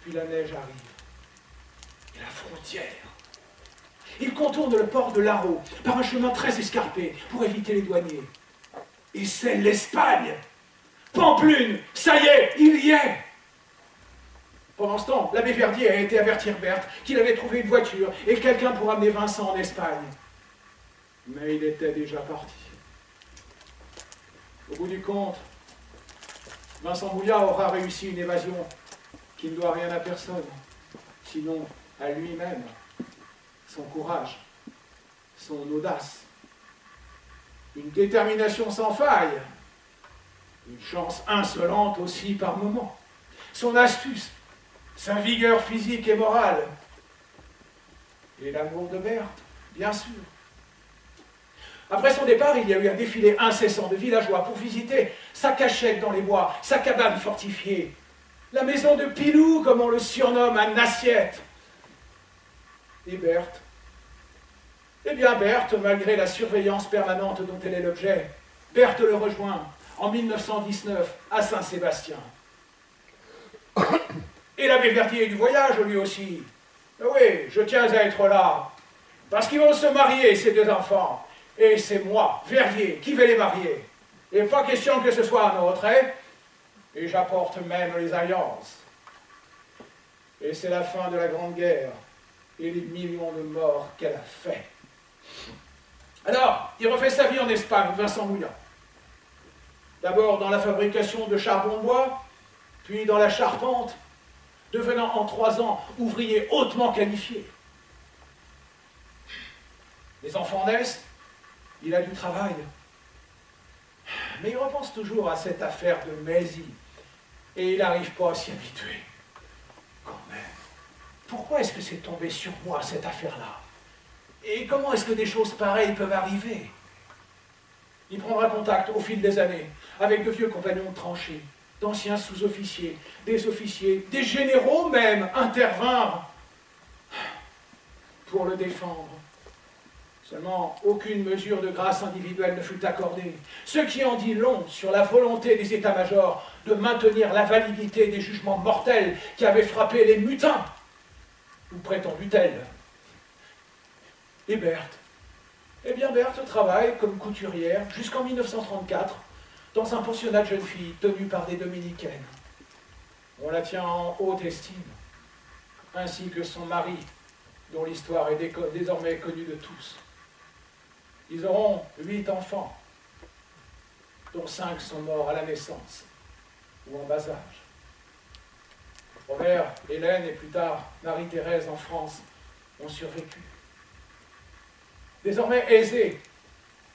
puis la neige arrive, et la frontière. Il contourne le port de Larro par un chemin très escarpé pour éviter les douaniers. Et c'est l'Espagne! Pamplune! Ça y est, il y est! Pendant ce temps, l'abbé Verdier a été avertir Berthe qu'il avait trouvé une voiture et quelqu'un pour amener Vincent en Espagne. Mais il était déjà parti. Au bout du compte, Vincent Mouillat aura réussi une évasion qui ne doit rien à personne, sinon à lui-même, son courage, son audace, une détermination sans faille, une chance insolente aussi par moments, son astuce, sa vigueur physique et morale, et l'amour de Berthe, bien sûr. Après son départ, il y a eu un défilé incessant de villageois pour visiter sa cachette dans les bois, sa cabane fortifiée, la maison de Pilou, comme on le surnomme à Nassiette. Et Berthe? Eh bien Berthe, malgré la surveillance permanente dont elle est l'objet, Berthe le rejoint en 1919 à Saint-Sébastien. Et l'abbé Verdier est du voyage, lui aussi. Mais oui, je tiens à être là. Parce qu'ils vont se marier, ces deux enfants. Et c'est moi, Verdier, qui vais les marier. Et pas question que ce soit un autre, hein. Et j'apporte même les alliances. Et c'est la fin de la Grande Guerre et les millions de morts qu'elle a fait. Alors, il refait sa vie en Espagne, Vincent Mouillat. D'abord dans la fabrication de charbon de bois, puis dans la charpente, devenant en 3 ans ouvrier hautement qualifié. Les enfants naissent, il a du travail. Mais il repense toujours à cette affaire de Mézy, et il n'arrive pas à s'y habituer. Quand même, pourquoi est-ce que c'est tombé sur moi, cette affaire-là? Et comment est-ce que des choses pareilles peuvent arriver? Il prendra contact au fil des années avec de vieux compagnons de tranchée, d'anciens sous-officiers, des généraux même intervinrent pour le défendre. Seulement, aucune mesure de grâce individuelle ne fut accordée, ce qui en dit long sur la volonté des états-majors de maintenir la validité des jugements mortels qui avaient frappé les mutins, ou prétendus-tels. Et Berthe? Eh bien, Berthe travaille comme couturière jusqu'en 1934 dans un pensionnat de jeunes filles tenu par des dominicaines. On la tient en haute estime, ainsi que son mari, dont l'histoire est désormais connue de tous. Ils auront 8 enfants, dont 5 sont morts à la naissance ou en bas âge. Robert, Hélène et plus tard Marie-Thérèse en France ont survécu. Désormais aisés,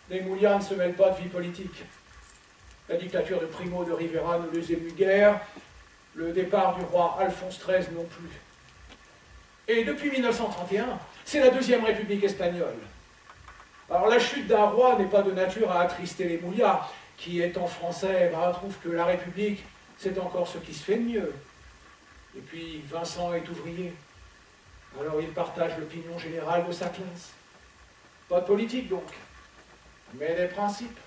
les Mouliat ne se mêlent pas de vie politique. La dictature de Primo de Rivera ne les émut guère, le départ du roi Alphonse XIII non plus. Et depuis 1931, c'est la Deuxième République espagnole. Alors la chute d'un roi n'est pas de nature à attrister les Mouliat, qui étant français, trouvent que la République, c'est encore ce qui se fait de mieux. Et puis Vincent est ouvrier, alors il partage l'opinion générale de sa classe. Pas de politique donc, mais des principes.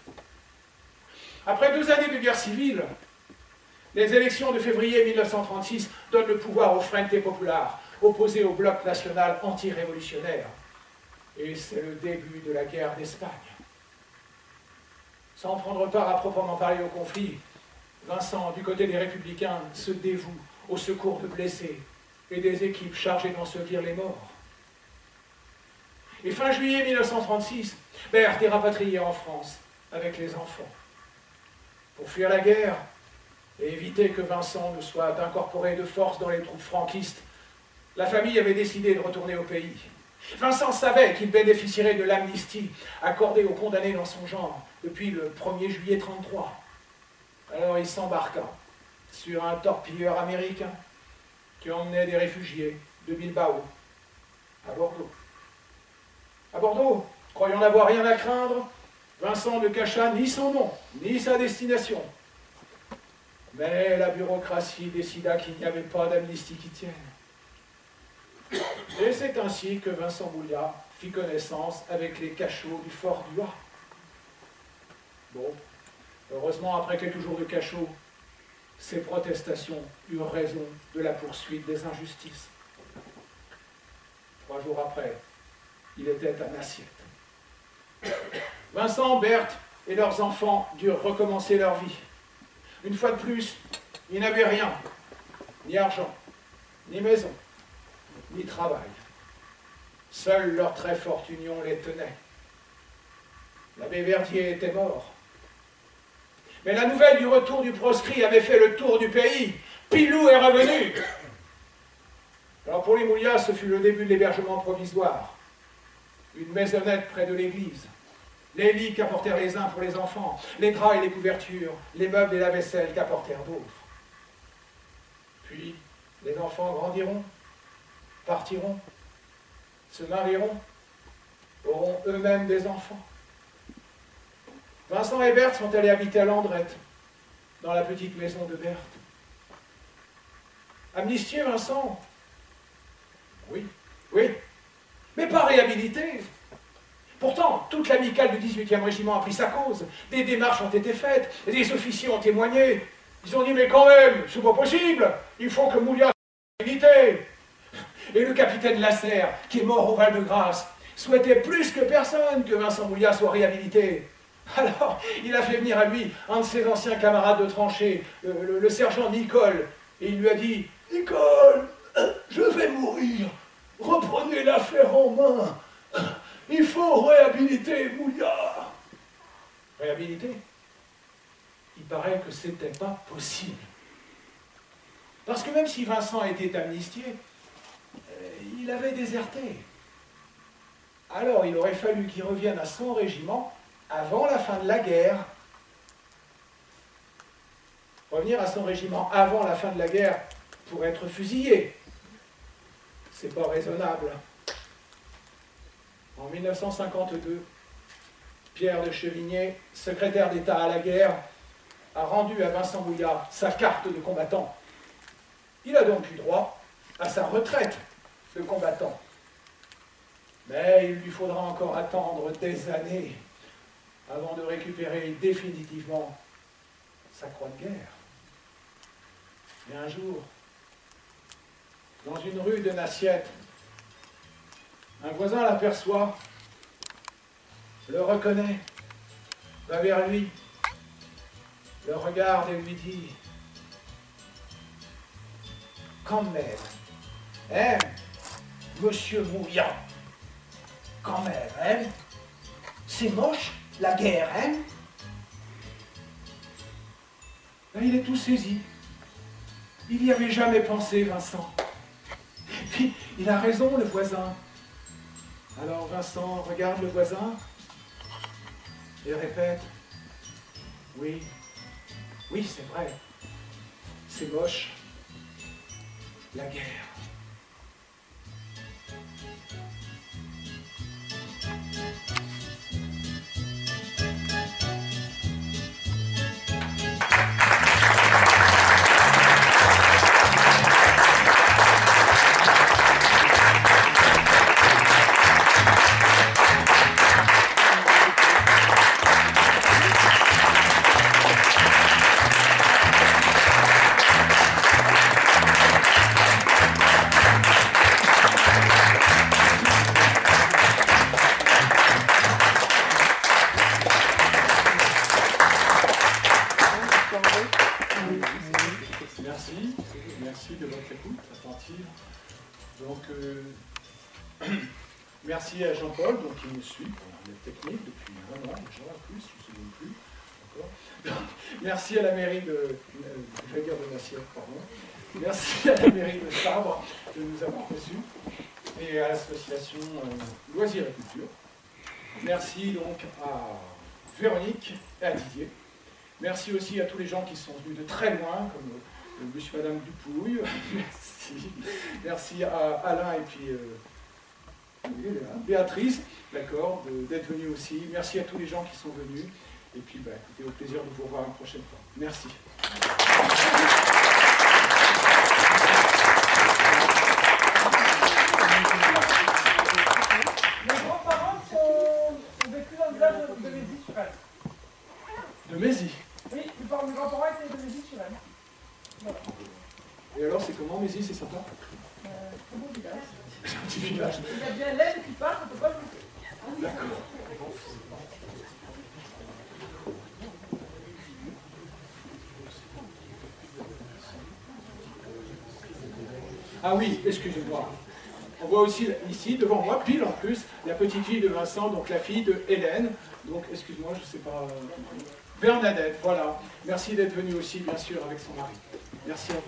Après 2 années de guerre civile, les élections de février 1936 donnent le pouvoir au Frente Popular, opposé au bloc national anti-révolutionnaire. Et c'est le début de la guerre d'Espagne. Sans prendre part à proprement parler au conflit, Vincent, du côté des Républicains, se dévoue au secours de blessés et des équipes chargées d'ensevelir les morts. Et fin juillet 1936, Berthe est rapatriée en France avec les enfants. Pour fuir la guerre et éviter que Vincent ne soit incorporé de force dans les troupes franquistes, la famille avait décidé de retourner au pays. Vincent savait qu'il bénéficierait de l'amnistie accordée aux condamnés dans son genre depuis le 1er juillet 1933. Alors il s'embarqua sur un torpilleur américain qui emmenait des réfugiés de Bilbao à Bordeaux. À Bordeaux, croyant n'avoir rien à craindre, Vincent ne cacha ni son nom, ni sa destination. Mais la bureaucratie décida qu'il n'y avait pas d'amnistie qui tienne. Et c'est ainsi que Vincent Mouillat fit connaissance avec les cachots du fort du Havre. Bon, heureusement, après quelques jours de cachot, ces protestations eurent raison de la poursuite des injustices. 3 jours après, il était à Nassiette. Vincent, Berthe et leurs enfants durent recommencer leur vie. Une fois de plus, ils n'avaient rien, ni argent, ni maison, ni travail. Seule leur très forte union les tenait. L'abbé Verdier était mort. Mais la nouvelle du retour du proscrit avait fait le tour du pays. Pilou est revenu. Alors pour les Mouliat, ce fut le début de l'hébergement provisoire. Une maisonnette près de l'église. Les lits qu'apportèrent les uns pour les enfants, les draps et les couvertures, les meubles et la vaisselle qu'apportèrent d'autres. Puis, les enfants grandiront, partiront, se marieront, auront eux-mêmes des enfants. Vincent et Berthe sont allés habiter à Landrette, dans la petite maison de Berthe. Amnistié, Vincent? Oui, oui, mais pas réhabilité. Pourtant, toute l'amicale du 18e régiment a pris sa cause. Des démarches ont été faites, des officiers ont témoigné. Ils ont dit, mais quand même, c'est pas possible, il faut que Mouliat soit réhabilité. Et le capitaine Lasserre, qui est mort au Val-de-Grâce, souhaitait plus que personne que Vincent Mouliat soit réhabilité. Alors, il a fait venir à lui un de ses anciens camarades de tranchée, le sergent Nicole, et il lui a dit, « Nicole, je vais mourir, reprenez l'affaire en main, il faut réhabiliter Mouliat. » Réhabiliter? Il paraît que c'était pas possible. Parce que même si Vincent était amnistié, il avait déserté. Alors il aurait fallu qu'il revienne à son régiment avant la fin de la guerre. Revenir à son régiment avant la fin de la guerre pour être fusillé, c'est pas raisonnable. En 1952, Pierre de Chevigné, secrétaire d'État à la guerre, a rendu à Vincent Mouliat sa carte de combattant. Il a donc eu droit à sa retraite de combattant. Mais il lui faudra encore attendre des années avant de récupérer définitivement sa croix de guerre. Et un jour, dans une rue de Nassiette, un voisin l'aperçoit, le reconnaît, va vers lui, le regarde et lui dit « Quand même, hein, monsieur Mouliat, quand même, hein, c'est moche, la guerre, hein ?» Là, il est tout saisi. Il n'y avait jamais pensé, Vincent. Puis, il a raison, le voisin. Alors Vincent regarde le voisin et répète « Oui, oui, c'est vrai, c'est moche, la guerre. » Merci de votre écoute attentive. Donc, merci à Jean-Paul, donc il me suit pour la technique depuis un an déjà, plus, je ne me souviens plus encore. Donc, merci à la mairie de, je vais dire de Nassiette, pardon. Merci à la mairie de Sabre de nous avoir reçus et à l'association Loisirs et Culture. Merci donc à Véronique et à Didier. Merci aussi à tous les gens qui sont venus de très loin, comme monsieur, madame Dupouille. Merci. Merci à Alain et puis Béatrice, d'accord, d'être venus aussi. Merci à tous les gens qui sont venus. Et puis, écoutez, au plaisir de vous revoir une prochaine fois. Merci. Mes grands-parents ont vécu dans le village de Mézy-sur-Aisne. De Mézy? Oui, mes grands-parents étaient de Mézy-sur-Aisne. Voilà. Et alors, c'est comment Mézy, c'est sympa? C'est un beau village. C'est un petit village. Il y a bien l'aile qui passe, on ne peut pas le goûter. D'accord. Ah oui, excusez-moi. On voit aussi ici, devant moi, pile en plus, la petite fille de Vincent, donc la fille de Hélène. Donc, excuse-moi, je ne sais pas... Bernadette, voilà. Merci d'être venue aussi, bien sûr, avec son mari. Merci à vous.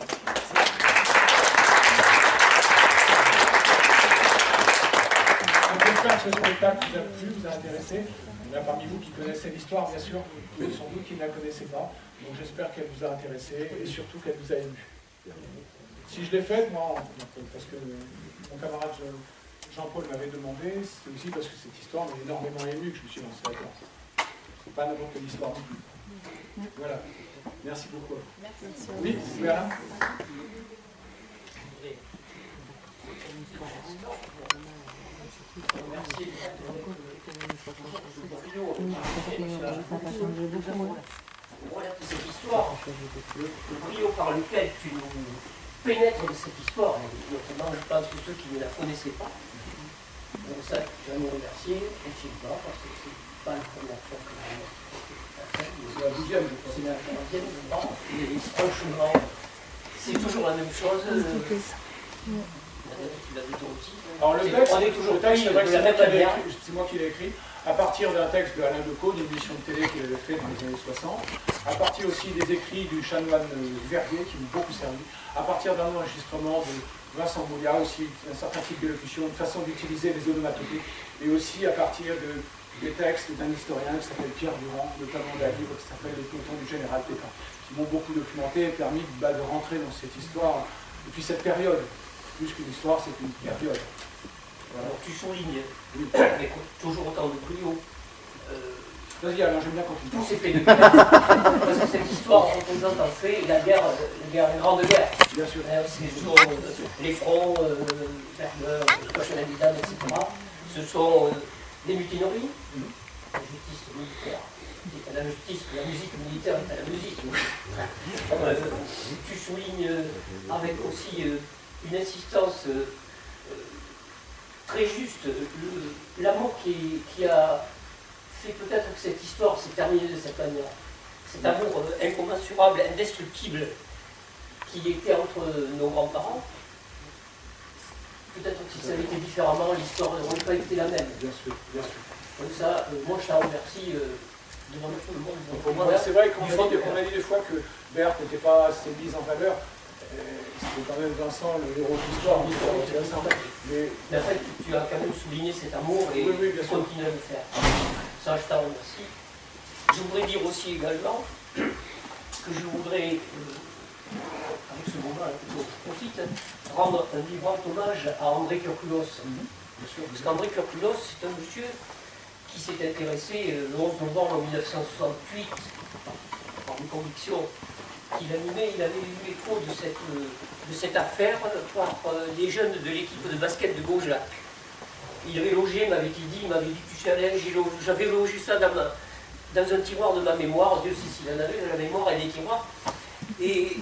J'espère que ce spectacle vous a plu, vous a intéressé. Il y en a parmi vous qui connaissaient l'histoire, bien sûr, mais sans doute qui ne la connaissaient pas. Donc j'espère qu'elle vous a intéressé et surtout qu'elle vous a ému. Si je l'ai faite, moi, parce que mon camarade Jean-Paul m'avait demandé, c'est aussi parce que cette histoire m'a énormément ému que je me suis lancé là-dedans. C'est pas n'importe quelle histoire non plus. Voilà. Merci beaucoup. Merci. Oui, c'est Alain. relate cette histoire, le brio par lequel tu nous pénètres de cette histoire, notamment je pense que ceux qui ne la connaissaient pas. Donc ça, je vais nous remercier infiniment, parce que c'est pas la première fois que c'est la 12e, je crois. C'est la 15e, je crois. Et franchement, c'est toujours la même chose. Alors le texte, c'est vrai que c'est moi qui l'ai écrit, à partir d'un texte de Alain Decaux, d'une émission de télé qu'il avait fait dans les années 60, à partir aussi des écrits du chanoine Verdier, qui m'ont beaucoup servi, à partir d'un enregistrement de Vincent Mouliat, aussi un certain type d'élocution, une façon d'utiliser les onomatopées, et aussi à partir des textes d'un historien qui s'appelle Pierre Durand, notamment d'un livre qui s'appelle Les pelotons du général Pétain, qui m'ont beaucoup documenté et permis de rentrer dans cette histoire, et puis cette période. Plus qu'une histoire, c'est une période. Voilà. Alors tu soulignes, mais toujours autant de brio. Vas-y Alain, j'aime bien quand tu tout s'est fait de guerre. Parce que cette histoire représente en fait la grande guerre. Bien sûr. C'est toujours les fronts, Verdun, Cochenabidam, etc. Ce sont des mutineries, la justice militaire. À la justice, la musique militaire est à la musique. Tu soulignes avec aussi une insistance très juste, l'amour qui a fait peut-être que cette histoire s'est terminée de cette manière. Cet amour incommensurable, indestructible, qui était entre nos grands-parents. Peut-être que si ça avait été différemment, l'histoire n'aurait pas été la même. Bien sûr, bien sûr. Donc ça, moi je t'en remercie devant tout le monde. C'est vrai qu'on a dit des fois que Berthe n'était pas assez mise en valeur. C'était quand même Vincent, le héros de l'histoire. Mais en fait, tu as quand même souligné cet amour et oui, continue à le faire. Ça, je t'en remercie. Je voudrais dire aussi également que je voudrais, avec ce moment-là, je profite, rendre un vibrant hommage à André Curculos. Parce qu'André Curculos, c'est un monsieur qui s'est intéressé le 11 novembre 1968 par une conviction qu'il animait. Il avait eu l'écho de cette affaire par les jeunes de l'équipe de basket de Gaujac. Il avait logé, m'avait-il dit, tu sais Alain, j'avais logé ça dans un tiroir de ma mémoire, Dieu sait s'il en avait de la mémoire et des tiroirs. Et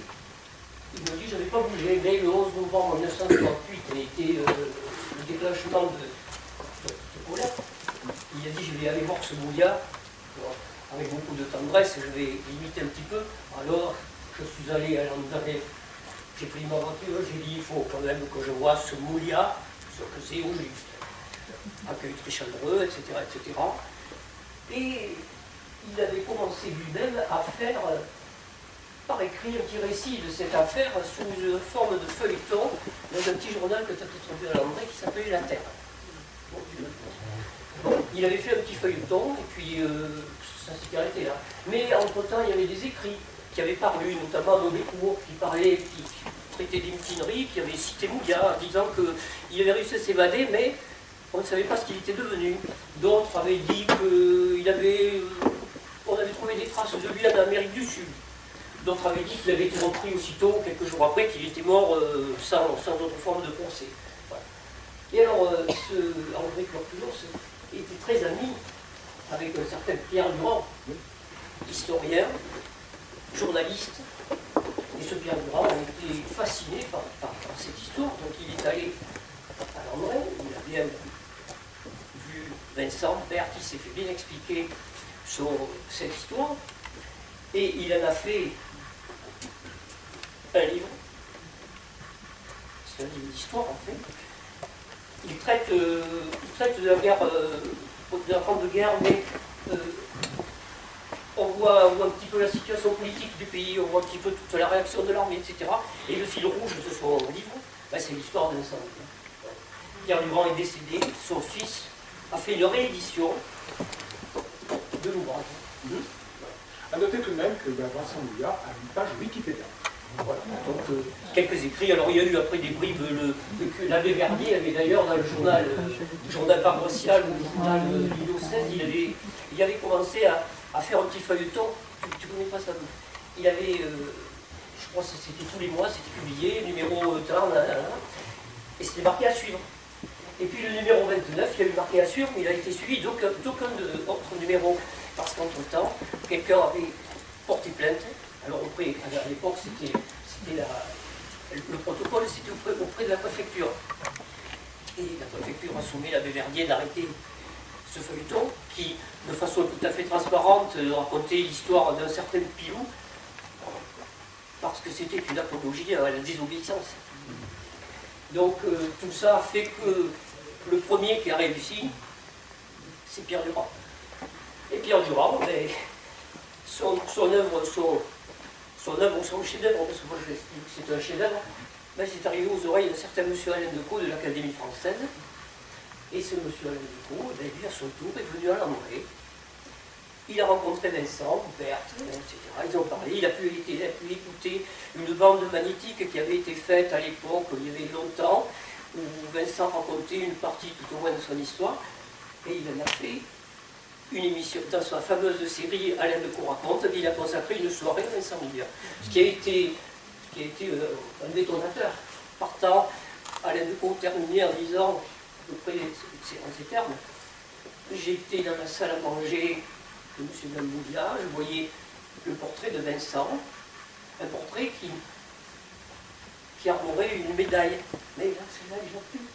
il me dit, je n'avais pas bougé, mais le 11 novembre 1968 a été le déclenchement de colère. Il a dit, je vais aller voir ce Mouliat, avec beaucoup de tendresse, je vais l'imiter un petit peu. Alors, je suis allé à Landry, j'ai pris ma voiture, j'ai dit, il faut quand même que je vois ce Mouliat, ce que c'est au juste. Accueil très chaleureux, etc., etc. Et il avait commencé lui-même à faire, par écrit, un petit récit de cette affaire sous une forme de feuilleton dans un petit journal que tu as trouvé à Landry qui s'appelait La Terre. Bon, il avait fait un petit feuilleton et puis ça s'était arrêté là. Mais entre-temps, il y avait des écrits qui avaient paru, notamment Nobécourt, qui traitait des mutineries, qui avait cité Mouliat, disant qu'il avait réussi à s'évader, mais on ne savait pas ce qu'il était devenu. D'autres avaient dit qu'on avait trouvé des traces de lui en Amérique du Sud. D'autres avaient dit qu'il avait été repris aussitôt, quelques jours après, qu'il était mort sans autre forme de procès. Voilà. Et alors, André Curculos était très ami avec un certain Pierre Durand, historien, journaliste. Et ce Pierre Durand a été fasciné par cette histoire. Donc il est allé à Landry, il a bien vu Vincent, Berthe, il s'est fait bien expliquer sur cette histoire. Et il en a fait un livre. C'est un livre d'histoire en fait. Il traite de la guerre, de la Grande Guerre, mais on voit un petit peu la situation politique du pays, on voit un petit peu toute la réaction de l'armée, etc. Et le fil rouge de son livre, c'est l'histoire de l'incendie. Pierre Durand est décédé, son fils a fait une réédition de l'ouvrage. A noter tout de même que Vincent Mouliat a une page Wikipédia. Voilà. Donc quelques écrits. Alors il y a eu après des bribes, l'abbé Verdier avait d'ailleurs dans le journal paroissial ou le journal Lido 16, il avait commencé à faire un petit feuilleton. Tu connais pas ça? Il avait, je crois que c'était tous les mois, c'était publié, numéro temps, et c'était marqué à suivre. Et puis le numéro 29, il y a eu marqué à suivre, mais il a été suivi d'aucun autre numéro. Parce qu'entre-temps, quelqu'un avait porté plainte. Alors auprès, à l'époque, le protocole, c'était auprès de la préfecture. Et la préfecture a sommé l'abbé Verdier d'arrêter ce feuilleton qui, de façon tout à fait transparente, racontait l'histoire d'un certain Pilou, parce que c'était une apologie à la désobéissance. Donc tout ça fait que le premier qui a réussi, c'est Pierre Durand. Et Pierre Durand, ben, son œuvre, son chef-d'œuvre, parce que moi je l'estime que c'est un chef-d'œuvre, ben, c'est arrivé aux oreilles d'un certain monsieur Alain Decaux de l'Académie française. Et ce monsieur Alain Decaux, ben, lui à son tour est venu à Lambray. Il a rencontré Vincent, Berthe, etc. Ils ont parlé, il a pu écouter une bande magnétique qui avait été faite à l'époque, il y avait longtemps, où Vincent racontait une partie tout au moins de son histoire, et il en a fait une émission. Dans sa fameuse série Alain Decaux raconte, il a consacré une soirée à Vincent Mouliat, ce qui a été un détonateur. Partant, Alain Decaux terminé en disant, à peu près en ces termes, j'étais dans la salle à manger de M. Mouliat, je voyais le portrait de Vincent, un portrait qui arborait une médaille. Mais là, celle-là, il n'a plus.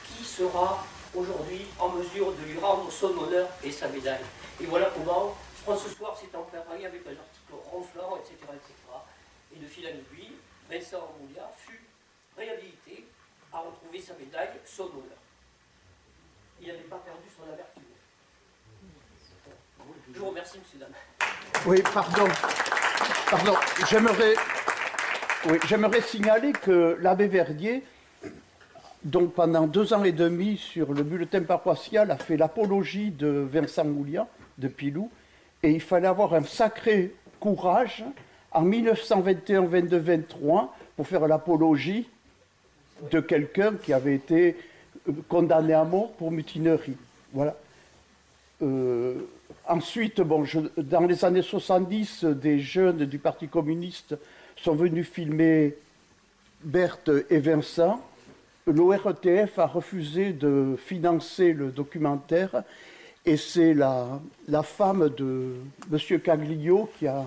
Qui sera aujourd'hui en mesure de lui rendre son honneur et sa médaille? Et voilà comment France Soir s'est emparé avec un article ronflant, etc., etc. Et de fil en aiguille, Vincent Mouliat fut réhabilité à retrouver sa médaille, son honneur. Il n'avait pas perdu son amertume. Je vous remercie, monsieur, dame. Oui, pardon. J'aimerais signaler que l'abbé Verdier, donc pendant 2 ans et demi sur le bulletin paroissial, a fait l'apologie de Vincent Mouliat, de Pilou, et il fallait avoir un sacré courage en 1921, 22, 23 pour faire l'apologie de quelqu'un qui avait été condamné à mort pour mutinerie. Voilà. Ensuite, bon, dans les années 70, des jeunes du Parti communiste sont venus filmer Berthe et Vincent. L'ORTF a refusé de financer le documentaire et c'est la femme de M. Caglio qui a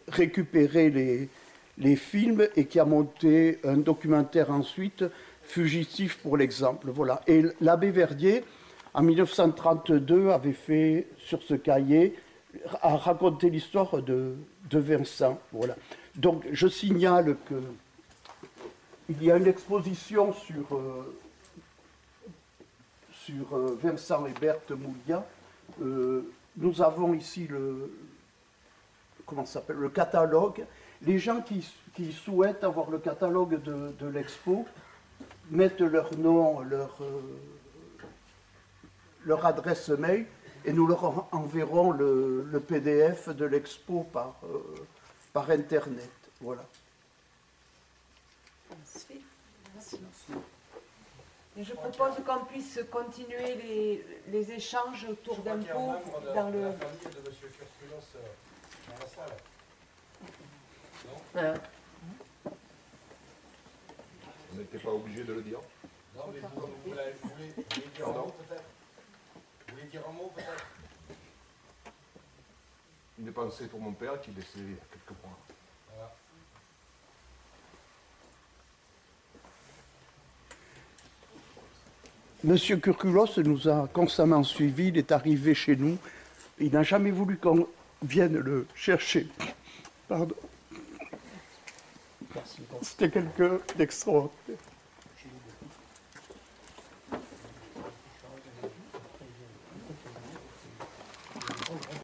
récupéré les films et qui a monté un documentaire ensuite, Fugitif pour l'exemple. Voilà. Et l'abbé Verdier, en 1932, avait fait sur ce cahier, a raconté l'histoire de Vincent. Voilà. Donc je signale qu'il y a une exposition sur Vincent et Berthe Mouliat. Nous avons ici le catalogue. Les gens qui souhaitent avoir le catalogue de l'expo mettent leur nom, leur adresse mail et nous leur enverrons le PDF de l'expo par Internet. Voilà. Et je propose qu'on puisse continuer les échanges autour d'un pot dans le... La famille de M. Curculos dans la salle. Voilà. Vous n'étiez pas obligé de le dire. Non, mais vous voulez dire un mot peut-être? Vous voulez dire un mot peut-être? Une pensée pour mon père qui laissait quelques mois. Voilà. Monsieur Curculos nous a constamment suivis, il est arrivé chez nous, il n'a jamais voulu qu'on vienne le chercher. Pardon. C'était quelqu'un d'extraordinaire.